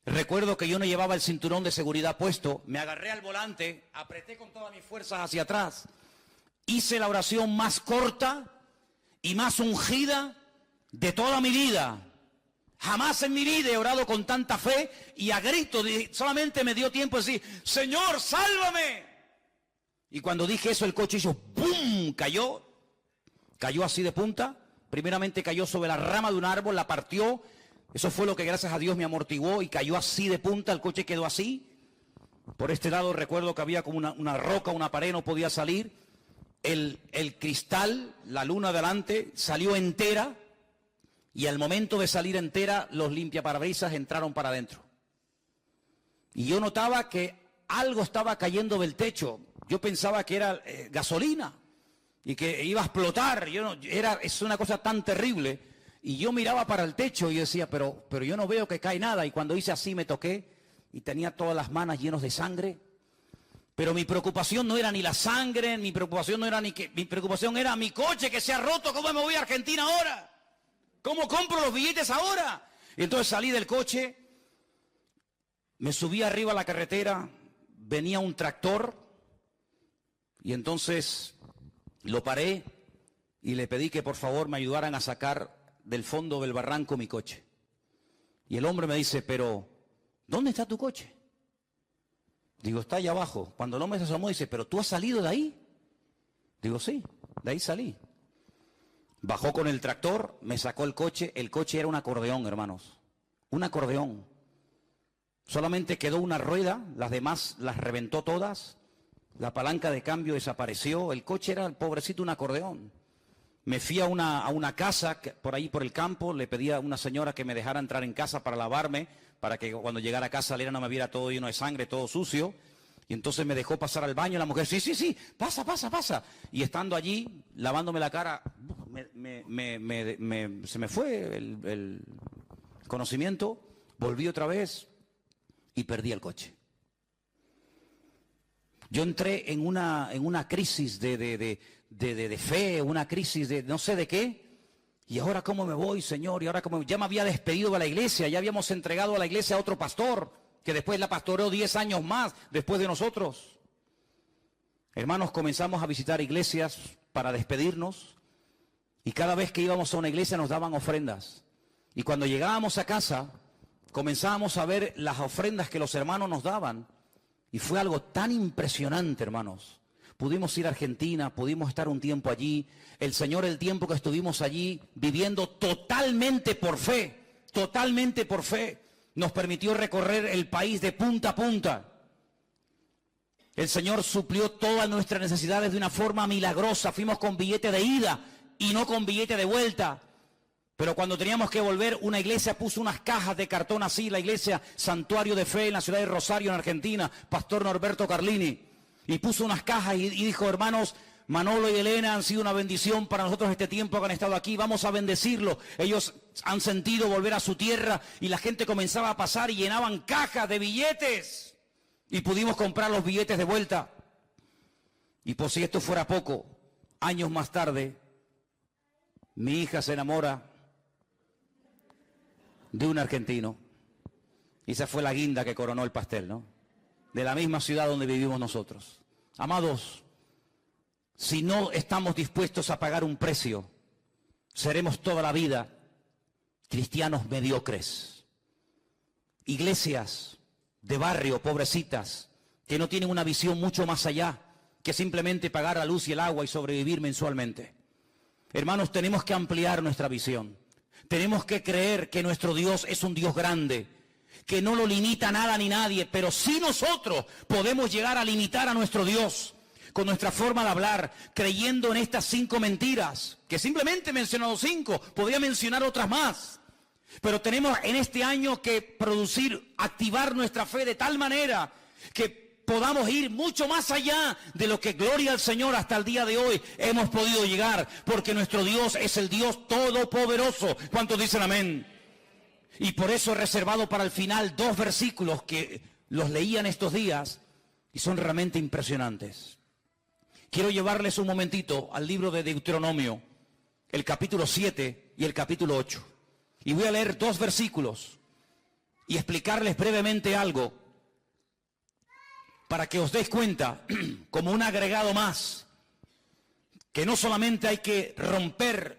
Recuerdo que yo no llevaba el cinturón de seguridad puesto, me agarré al volante, apreté con todas mis fuerzas hacia atrás, hice la oración más corta y más ungida de toda mi vida. Jamás en mi vida he orado con tanta fe y a grito, solamente me dio tiempo de decir, Señor, sálvame. Y cuando dije eso, el coche hizo ¡pum! Cayó así de punta. Primeramente cayó sobre la rama de un árbol, la partió. Eso fue lo que gracias a Dios me amortiguó y cayó así de punta, el coche quedó así. Por este lado recuerdo que había como una roca, una pared, no podía salir. El cristal, la luna delante, salió entera y al momento de salir entera los limpiaparabrisas entraron para adentro. Y yo notaba que algo estaba cayendo del techo. Yo pensaba que era gasolina y que iba a explotar. Es una cosa tan terrible. Y yo miraba para el techo y decía, pero yo no veo que cae nada. Y cuando hice así me toqué y tenía todas las manos llenas de sangre. Pero mi preocupación no era ni la sangre, mi preocupación era mi coche que se ha roto. ¿Cómo me voy a Argentina ahora? ¿Cómo compro los billetes ahora? Y entonces salí del coche, me subí arriba a la carretera, venía un tractor, Y entonces lo paré y le pedí que por favor me ayudaran a sacar del fondo del barranco mi coche. Y el hombre me dice, pero ¿dónde está tu coche? Digo, está allá abajo. Cuando el hombre se asomó, dice, ¿pero tú has salido de ahí? Digo, sí, de ahí salí. Bajó con el tractor, me sacó el coche era un acordeón, hermanos. Un acordeón. Solamente quedó una rueda, las demás las reventó todas. La palanca de cambio desapareció. El coche era, el pobrecito, un acordeón. Me fui a una casa por ahí por el campo, le pedí a una señora que me dejara entrar en casa para lavarme, para que cuando llegara a casa Lera no me viera todo lleno de sangre, todo sucio. Y entonces me dejó pasar al baño, la mujer, sí, pasa. Y estando allí, lavándome la cara, se me fue el conocimiento, volví otra vez y perdí el coche. Yo entré en una crisis de fe, una crisis de no sé de qué. Y ahora cómo me voy, Señor, y ahora cómo ya me había despedido de la iglesia, ya habíamos entregado a la iglesia a otro pastor, que después la pastoreó 10 años más después de nosotros. Hermanos, comenzamos a visitar iglesias para despedirnos, y cada vez que íbamos a una iglesia nos daban ofrendas. Y cuando llegábamos a casa, comenzábamos a ver las ofrendas que los hermanos nos daban. Y fue algo tan impresionante, hermanos. Pudimos ir a Argentina, pudimos estar un tiempo allí. El Señor, el tiempo que estuvimos allí, viviendo totalmente por fe, nos permitió recorrer el país de punta a punta. El Señor suplió todas nuestras necesidades de una forma milagrosa. Fuimos con billete de ida y no con billete de vuelta. Pero cuando teníamos que volver, una iglesia puso unas cajas de cartón así, la iglesia Santuario de Fe en la ciudad de Rosario, en Argentina, Pastor Norberto Carlini, y puso unas cajas y dijo, hermanos, Manolo y Elena han sido una bendición para nosotros este tiempo que han estado aquí, vamos a bendecirlo. Ellos han sentido volver a su tierra y la gente comenzaba a pasar y llenaban cajas de billetes y pudimos comprar los billetes de vuelta. Y por si esto fuera poco, años más tarde, mi hija se enamora de un argentino. Y esa fue la guinda que coronó el pastel, ¿no? De la misma ciudad donde vivimos nosotros. Amados, si no estamos dispuestos a pagar un precio, seremos toda la vida cristianos mediocres. Iglesias de barrio, pobrecitas, que no tienen una visión mucho más allá que simplemente pagar la luz y el agua y sobrevivir mensualmente. Hermanos, tenemos que ampliar nuestra visión. Tenemos que creer que nuestro Dios es un Dios grande, que no lo limita nada ni nadie, pero sí nosotros podemos llegar a limitar a nuestro Dios con nuestra forma de hablar, creyendo en estas 5 mentiras, que simplemente he mencionado 5, podría mencionar otras más. Pero tenemos en este año que producir, activar nuestra fe de tal manera que podamos ir mucho más allá de lo que, gloria al Señor, hasta el día de hoy hemos podido llegar, porque nuestro Dios es el Dios todopoderoso. ¿Cuántos dicen amén? Y por eso he reservado para el final 2 versículos que los leí en estos días y son realmente impresionantes. Quiero llevarles un momentito al libro de Deuteronomio, el capítulo 7 y el capítulo 8. Y voy a leer 2 versículos y explicarles brevemente algo para que os deis cuenta, como un agregado más, que no solamente hay que romper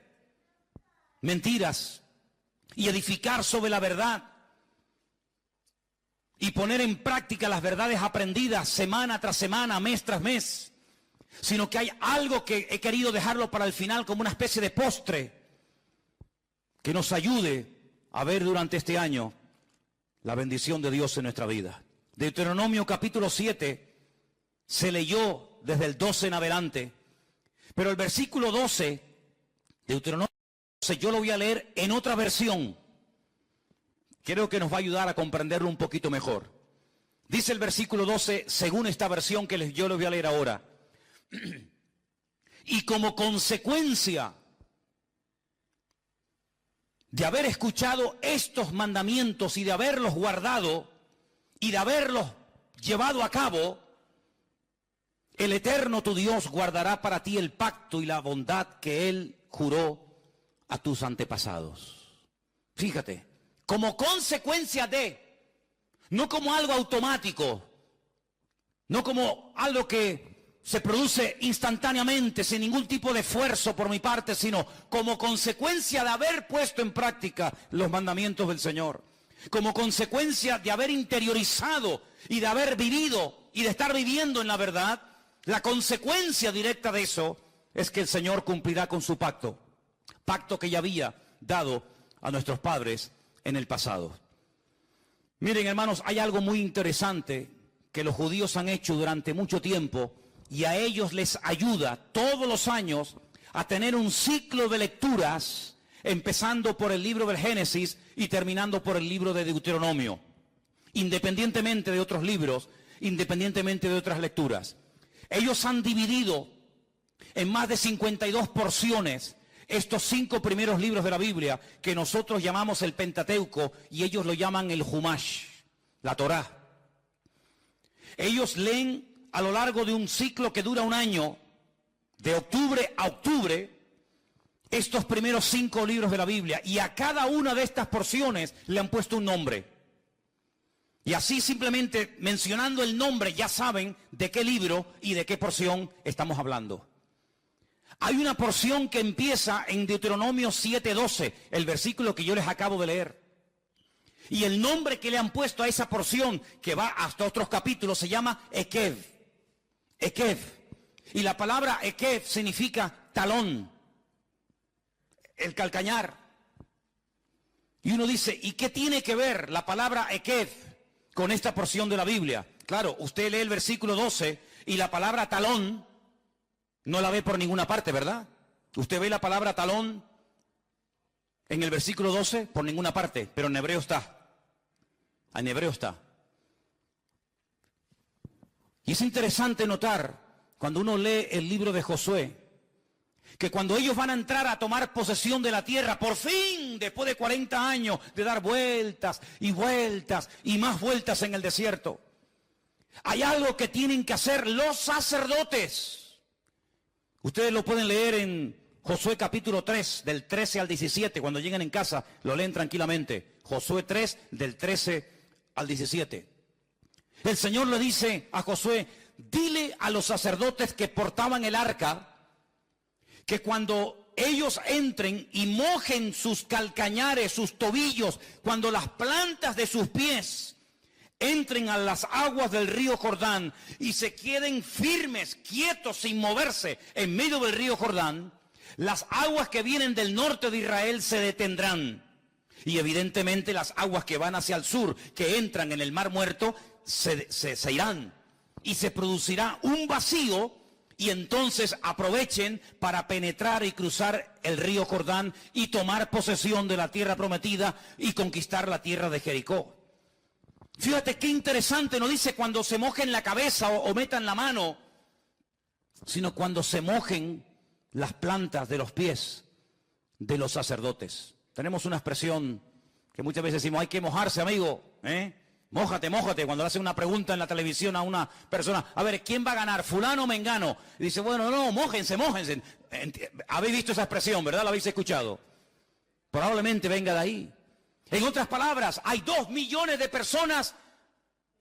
mentiras y edificar sobre la verdad y poner en práctica las verdades aprendidas semana tras semana, mes tras mes, sino que hay algo que he querido dejarlo para el final como una especie de postre que nos ayude a ver durante este año la bendición de Dios en nuestra vida. Deuteronomio capítulo 7 se leyó desde el 12 en adelante, pero el versículo 12, Deuteronomio 12, yo lo voy a leer en otra versión. Creo que nos va a ayudar a comprenderlo un poquito mejor. Dice el versículo 12, según esta versión que yo lo voy a leer ahora. Y como consecuencia de haber escuchado estos mandamientos y de haberlos guardado y de haberlos llevado a cabo, el Eterno tu Dios guardará para ti el pacto y la bondad que Él juró a tus antepasados. Fíjate, como consecuencia de, no como algo automático, no como algo que se produce instantáneamente, sin ningún tipo de esfuerzo por mi parte, sino como consecuencia de haber puesto en práctica los mandamientos del Señor, como consecuencia de haber interiorizado y de haber vivido y de estar viviendo en la verdad. La consecuencia directa de eso es que el Señor cumplirá con su pacto, pacto que ya había dado a nuestros padres en el pasado. Miren, hermanos, hay algo muy interesante que los judíos han hecho durante mucho tiempo, y a ellos les ayuda todos los años a tener un ciclo de lecturas, empezando por el libro del Génesis y terminando por el libro de Deuteronomio, independientemente de otros libros, independientemente de otras lecturas. Ellos han dividido en más de 52 porciones estos 5 primeros libros de la Biblia, que nosotros llamamos el Pentateuco y ellos lo llaman el Humash, la Torá. Ellos leen a lo largo de un ciclo que dura un año, de octubre a octubre, estos primeros 5 libros de la Biblia, y a cada una de estas porciones le han puesto un nombre. Y así, simplemente mencionando el nombre, ya saben de qué libro y de qué porción estamos hablando. Hay una porción que empieza en Deuteronomio 7:12, el versículo que yo les acabo de leer. Y el nombre que le han puesto a esa porción, que va hasta otros capítulos, se llama Ekev. Ekev. Y la palabra Ekev significa talón, el calcañar. Y uno dice, ¿y qué tiene que ver la palabra Ekev con esta porción de la Biblia? Claro, usted lee el versículo 12 y la palabra talón no la ve por ninguna parte, ¿verdad? Usted ve la palabra talón en el versículo 12 por ninguna parte, pero en hebreo está. En hebreo está. Y es interesante notar, cuando uno lee el libro de Josué, que cuando ellos van a entrar a tomar posesión de la tierra, por fin, después de 40 años de dar vueltas y vueltas y más vueltas en el desierto, hay algo que tienen que hacer los sacerdotes. Ustedes lo pueden leer en Josué capítulo 3, del 13 al 17, cuando lleguen en casa, lo leen tranquilamente. Josué 3, del 13 al 17. El Señor le dice a Josué, dile a los sacerdotes que portaban el arca, que cuando ellos entren y mojen sus calcañares, sus tobillos, cuando las plantas de sus pies entren a las aguas del río Jordán y se queden firmes, quietos, sin moverse en medio del río Jordán, las aguas que vienen del norte de Israel se detendrán. Y evidentemente las aguas que van hacia el sur, que entran en el Mar Muerto, se irán. Y se producirá un vacío, y entonces aprovechen para penetrar y cruzar el río Jordán y tomar posesión de la tierra prometida y conquistar la tierra de Jericó. Fíjate qué interesante, no dice cuando se mojen la cabeza o metan la mano, sino cuando se mojen las plantas de los pies de los sacerdotes. Tenemos una expresión que muchas veces decimos, hay que mojarse, amigo, mójate, mójate, cuando le hacen una pregunta en la televisión a una persona, a ver, ¿quién va a ganar, fulano o mengano? Y dice, bueno, no, mójense, mójense. Habéis visto esa expresión, ¿verdad? ¿La habéis escuchado? Probablemente venga de ahí. En otras palabras, hay 2 millones de personas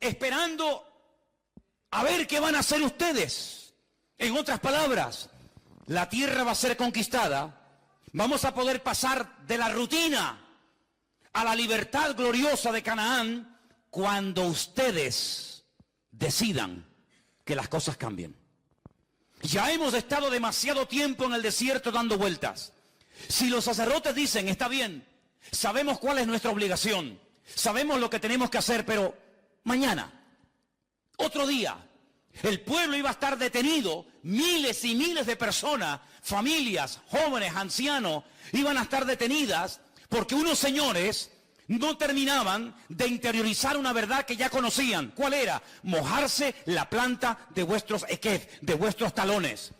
esperando a ver qué van a hacer ustedes. En otras palabras, la tierra va a ser conquistada. Vamos a poder pasar de la rutina a la libertad gloriosa de Canaán cuando ustedes decidan que las cosas cambien. Ya hemos estado demasiado tiempo en el desierto dando vueltas. Si los sacerdotes dicen, está bien, sabemos cuál es nuestra obligación, sabemos lo que tenemos que hacer, pero mañana, otro día, el pueblo iba a estar detenido, miles y miles de personas, familias, jóvenes, ancianos, iban a estar detenidas porque unos señores no terminaban de interiorizar una verdad que ya conocían. ¿Cuál era? Mojarse la planta de vuestros equef, de vuestros talones.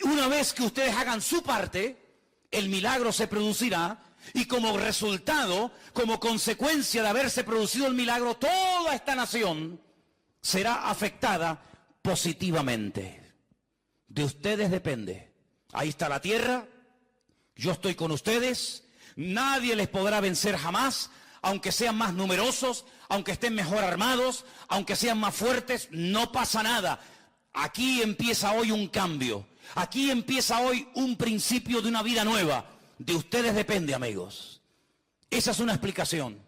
Una vez que ustedes hagan su parte, el milagro se producirá. Y como resultado, como consecuencia de haberse producido el milagro, toda esta nación será afectada positivamente. De ustedes depende. Ahí está la tierra, yo estoy con ustedes, nadie les podrá vencer jamás, aunque sean más numerosos, aunque estén mejor armados, aunque sean más fuertes, no pasa nada. Aquí empieza hoy un cambio. Aquí empieza hoy un principio de una vida nueva. De ustedes depende, amigos. Esa es una explicación.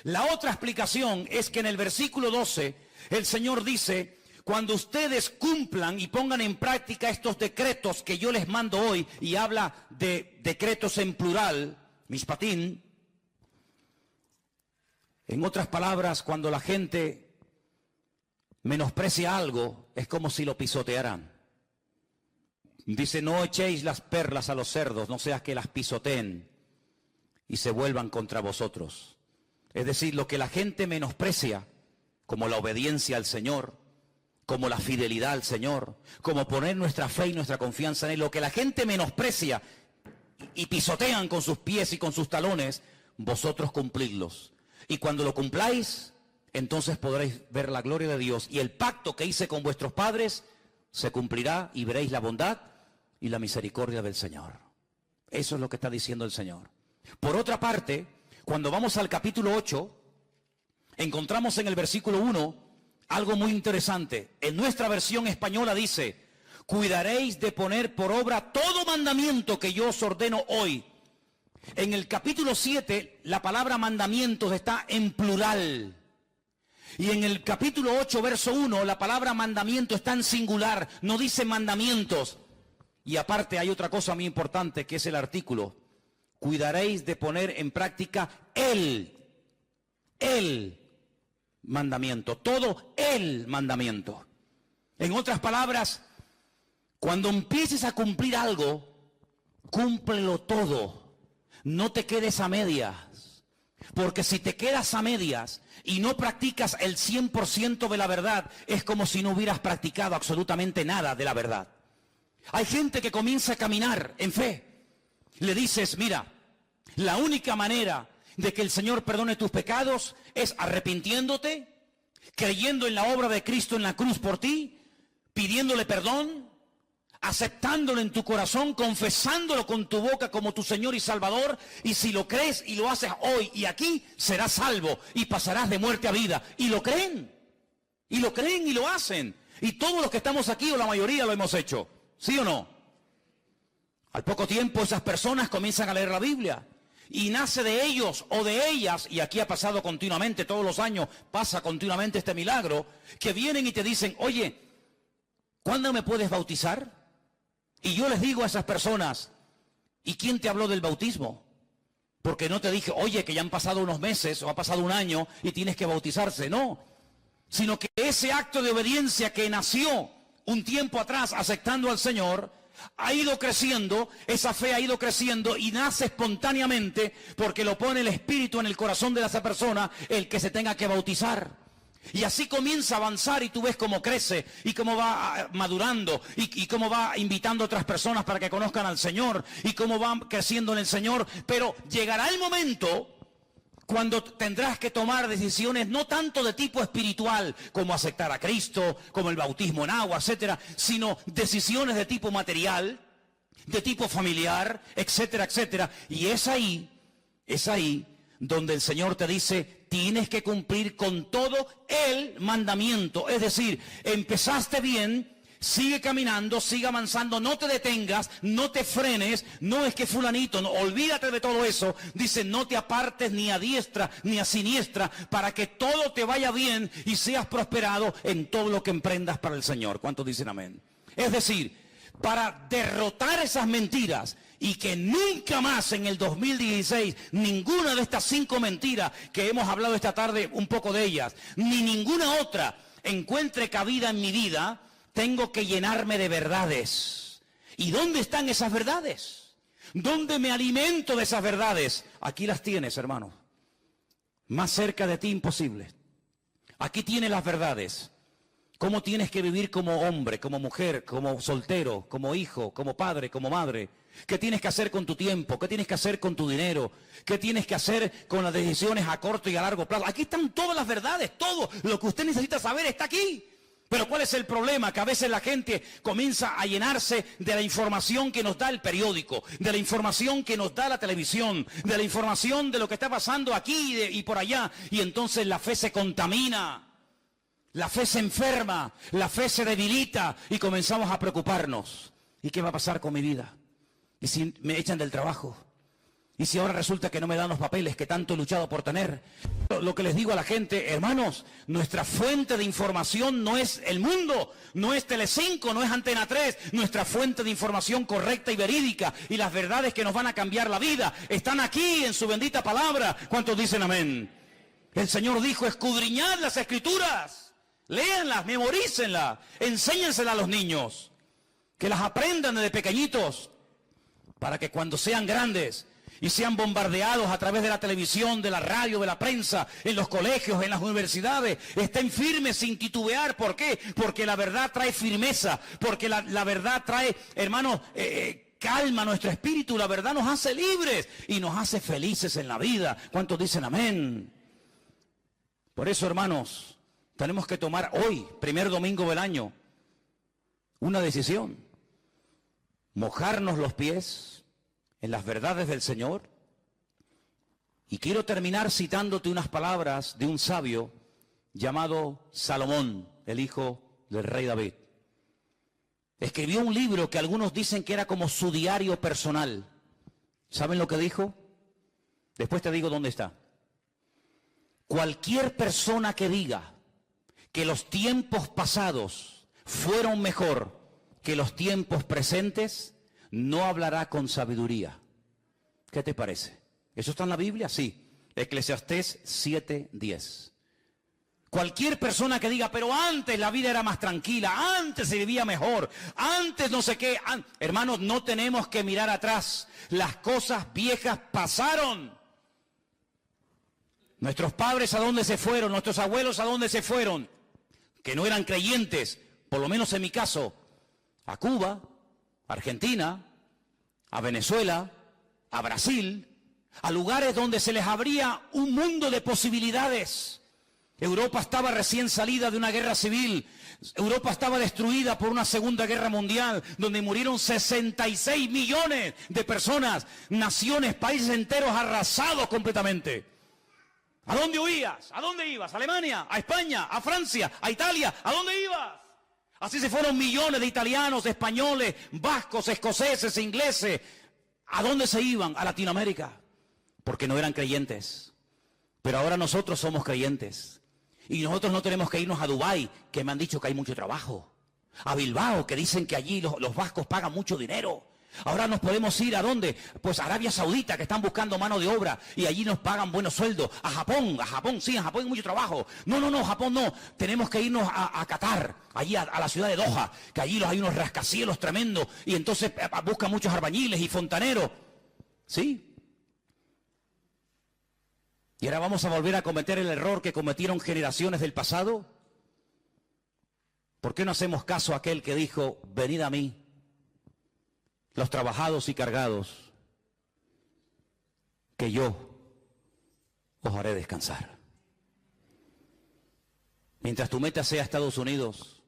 La otra explicación es que en el versículo 12 el Señor dice: cuando ustedes cumplan y pongan en práctica estos decretos que yo les mando hoy, y habla de decretos en plural, mishpatim. En otras palabras, cuando la gente menosprecia algo, es como si lo pisotearan. Dice: no echéis las perlas a los cerdos, no sea que las pisoteen y se vuelvan contra vosotros. Es decir, lo que la gente menosprecia, como la obediencia al Señor, como la fidelidad al Señor, como poner nuestra fe y nuestra confianza en Él, lo que la gente menosprecia y pisotean con sus pies y con sus talones, vosotros cumplidlos. Y cuando lo cumpláis, entonces podréis ver la gloria de Dios, y el pacto que hice con vuestros padres se cumplirá, y veréis la bondad y la misericordia del Señor. Eso es lo que está diciendo el Señor. Por otra parte, cuando vamos al capítulo 8, encontramos en el versículo 1 algo muy interesante. En nuestra versión española dice: cuidaréis de poner por obra todo mandamiento que yo os ordeno hoy. En el capítulo 7, la palabra mandamientos está en plural. Y en el capítulo 8, verso 1, la palabra mandamiento está en singular, no dice mandamientos. Y aparte hay otra cosa muy importante, que es el artículo. Cuidaréis de poner en práctica el mandamiento, todo el mandamiento. En otras palabras, cuando empieces a cumplir algo, cúmplelo todo. No te quedes a medias. Porque si te quedas a medias y no practicas el 100% de la verdad, es como si no hubieras practicado absolutamente nada de la verdad. Hay gente que comienza a caminar en fe. Le dices: mira, la única manera de que el Señor perdone tus pecados es arrepintiéndote, creyendo en la obra de Cristo en la cruz por ti, pidiéndole perdón, aceptándolo en tu corazón, confesándolo con tu boca como tu Señor y Salvador, y si lo crees y lo haces hoy y aquí, serás salvo y pasarás de muerte a vida. Y lo creen, y lo hacen. Y todos los que estamos aquí, o la mayoría, lo hemos hecho. ¿Sí o no? Al poco tiempo esas personas comienzan a leer la Biblia. Y nace de ellos o de ellas, y aquí ha pasado continuamente, todos los años pasa continuamente este milagro, que vienen y te dicen: oye, ¿cuándo me puedes bautizar? Y yo les digo a esas personas: ¿y quién te habló del bautismo? Porque no te dije: oye, que ya han pasado unos meses o ha pasado un año y tienes que bautizarse. No, sino que ese acto de obediencia que nació un tiempo atrás aceptando al Señor, ha ido creciendo, esa fe ha ido creciendo y nace espontáneamente porque lo pone el Espíritu en el corazón de esa persona, el que se tenga que bautizar. Y así comienza a avanzar, y tú ves cómo crece y cómo va madurando y cómo va invitando a otras personas para que conozcan al Señor y cómo va creciendo en el Señor. Pero llegará el momento cuando tendrás que tomar decisiones no tanto de tipo espiritual, como aceptar a Cristo, como el bautismo en agua, etcétera, sino decisiones de tipo material, de tipo familiar, etcétera, etcétera. Y es ahí donde el Señor te dice: tienes que cumplir con todo el mandamiento. Es decir, empezaste bien, sigue caminando, sigue avanzando, no te detengas, no te frenes. No es que fulanito, no, olvídate de todo eso. Dice: no te apartes ni a diestra ni a siniestra, para que todo te vaya bien y seas prosperado en todo lo que emprendas para el Señor. ¿Cuántos dicen amén? Es decir, para derrotar esas mentiras y que nunca más en el 2016 ninguna de estas 5 mentiras que hemos hablado esta tarde, un poco de ellas, ni ninguna otra encuentre cabida en mi vida, tengo que llenarme de verdades. ¿Y dónde están esas verdades? ¿Dónde me alimento de esas verdades? Aquí las tienes, hermano. Más cerca de ti imposible. Aquí tienes las verdades. Cómo tienes que vivir como hombre, como mujer, como soltero, como hijo, como padre, como madre. ¿Qué tienes que hacer con tu tiempo? ¿Qué tienes que hacer con tu dinero? ¿Qué tienes que hacer con las decisiones a corto y a largo plazo? Aquí están todas las verdades, todo lo que usted necesita saber está aquí. Pero ¿cuál es el problema? Que a veces la gente comienza a llenarse de la información que nos da el periódico, de la información que nos da la televisión, de la información de lo que está pasando aquí y por allá. Y entonces la fe se contamina. La fe se enferma, la fe se debilita y comenzamos a preocuparnos. ¿Y qué va a pasar con mi vida? ¿Y si me echan del trabajo? ¿Y si ahora resulta que no me dan los papeles que tanto he luchado por tener? Lo que les digo a la gente, hermanos, nuestra fuente de información no es el mundo, no es Telecinco, no es Antena 3. Nuestra fuente de información correcta y verídica y las verdades que nos van a cambiar la vida están aquí en su bendita palabra. ¿Cuántos dicen amén? El Señor dijo, escudriñad las Escrituras, léanlas, memorícenlas, enséñenselas a los niños, que las aprendan desde pequeñitos, para que cuando sean grandes y sean bombardeados a través de la televisión, de la radio, de la prensa, en los colegios, en las universidades, estén firmes sin titubear. ¿Por qué? Porque la verdad trae firmeza, porque la verdad trae, hermanos, calma a nuestro espíritu. La verdad nos hace libres y nos hace felices en la vida. ¿Cuántos dicen amén? Por eso, hermanos, tenemos que tomar hoy, primer domingo del año, una decisión. Mojarnos los pies en las verdades del Señor. Y quiero terminar citándote unas palabras de un sabio llamado Salomón, el hijo del rey David. Escribió un libro que algunos dicen que era como su diario personal. ¿Saben lo que dijo? Después te digo dónde está. Cualquier persona que diga que los tiempos pasados fueron mejor que los tiempos presentes, no hablará con sabiduría. ¿Qué te parece? ¿Eso está en la Biblia? Sí. Eclesiastés 7:10. Cualquier persona que diga, pero antes la vida era más tranquila, antes se vivía mejor, antes no sé qué. Hermanos, no tenemos que mirar atrás. Las cosas viejas pasaron. Nuestros padres, ¿a dónde se fueron? Nuestros abuelos, ¿a dónde se fueron? Que no eran creyentes, por lo menos en mi caso, a Cuba, a Argentina, a Venezuela, a Brasil, a lugares donde se les abría un mundo de posibilidades. Europa estaba recién salida de una guerra civil. Europa estaba destruida por una segunda guerra mundial, donde murieron 66 millones de personas, naciones, países enteros arrasados completamente. ¿A dónde huías? ¿A dónde ibas? ¿A Alemania? ¿A España? ¿A Francia? ¿A Italia? ¿A dónde ibas? Así se fueron millones de italianos, españoles, vascos, escoceses, ingleses. ¿A dónde se iban? A Latinoamérica, porque no eran creyentes. Pero ahora nosotros somos creyentes. Y nosotros no tenemos que irnos a Dubái, que me han dicho que hay mucho trabajo. A Bilbao, que dicen que allí los vascos pagan mucho dinero. Ahora nos podemos ir ¿a dónde? Pues a Arabia Saudita, que están buscando mano de obra y allí nos pagan buenos sueldos. A Japón, sí, en Japón hay mucho trabajo. No, Japón no. Tenemos que irnos a Qatar, allí a la ciudad de Doha, que allí hay unos rascacielos tremendos y entonces buscan muchos albañiles y fontaneros. ¿Sí? ¿Y ahora vamos a volver a cometer el error que cometieron generaciones del pasado? ¿Por qué no hacemos caso a aquel que dijo, venid a mí, los trabajados y cargados, que yo os haré descansar? Mientras tu meta sea Estados Unidos,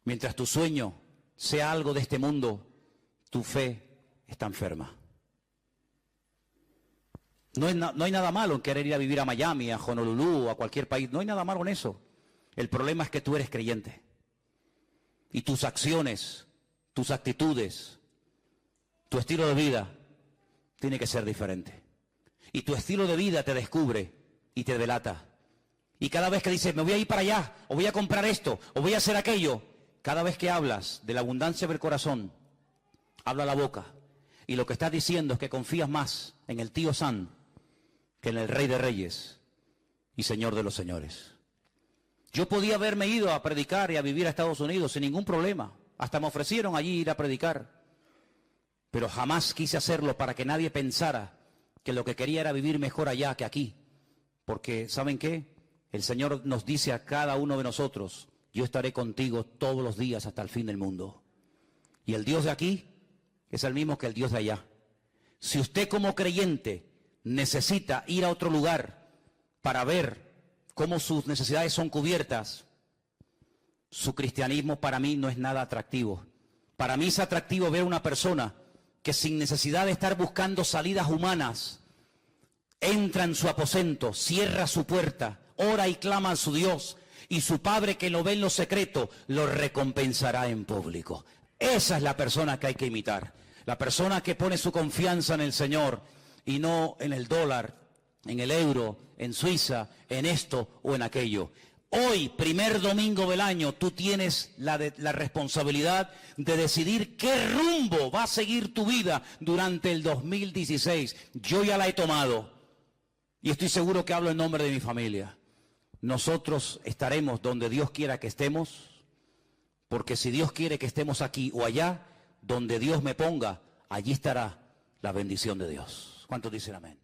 mientras tu sueño sea algo de este mundo, tu fe está enferma. No hay nada malo en querer ir a vivir a Miami, a Honolulu o a cualquier país. No hay nada malo en eso. El problema es que tú eres creyente. Y tus acciones, tus actitudes, tu estilo de vida tiene que ser diferente. Y tu estilo de vida te descubre y te delata. Y cada vez que dices, me voy a ir para allá, o voy a comprar esto, o voy a hacer aquello, cada vez que hablas de la abundancia del corazón, habla la boca. Y lo que estás diciendo es que confías más en el tío San que en el Rey de Reyes y Señor de los Señores. Yo podía haberme ido a predicar y a vivir a Estados Unidos sin ningún problema. Hasta me ofrecieron allí ir a predicar. Pero jamás quise hacerlo para que nadie pensara que lo que quería era vivir mejor allá que aquí. Porque, ¿saben qué? El Señor nos dice a cada uno de nosotros, yo estaré contigo todos los días hasta el fin del mundo. Y el Dios de aquí es el mismo que el Dios de allá. Si usted como creyente necesita ir a otro lugar para ver cómo sus necesidades son cubiertas, su cristianismo para mí no es nada atractivo. Para mí es atractivo ver a una persona que sin necesidad de estar buscando salidas humanas, entra en su aposento, cierra su puerta, ora y clama a su Dios y su Padre que lo ve en lo secreto lo recompensará en público. Esa es la persona que hay que imitar. La persona que pone su confianza en el Señor y no en el dólar, en el euro, en Suiza, en esto o en aquello. Hoy, primer domingo del año, tú tienes la responsabilidad de decidir qué rumbo va a seguir tu vida durante el 2016. Yo ya la he tomado y estoy seguro que hablo en nombre de mi familia. Nosotros estaremos donde Dios quiera que estemos, porque si Dios quiere que estemos aquí o allá, donde Dios me ponga, allí estará la bendición de Dios. ¿Cuántos dicen amén?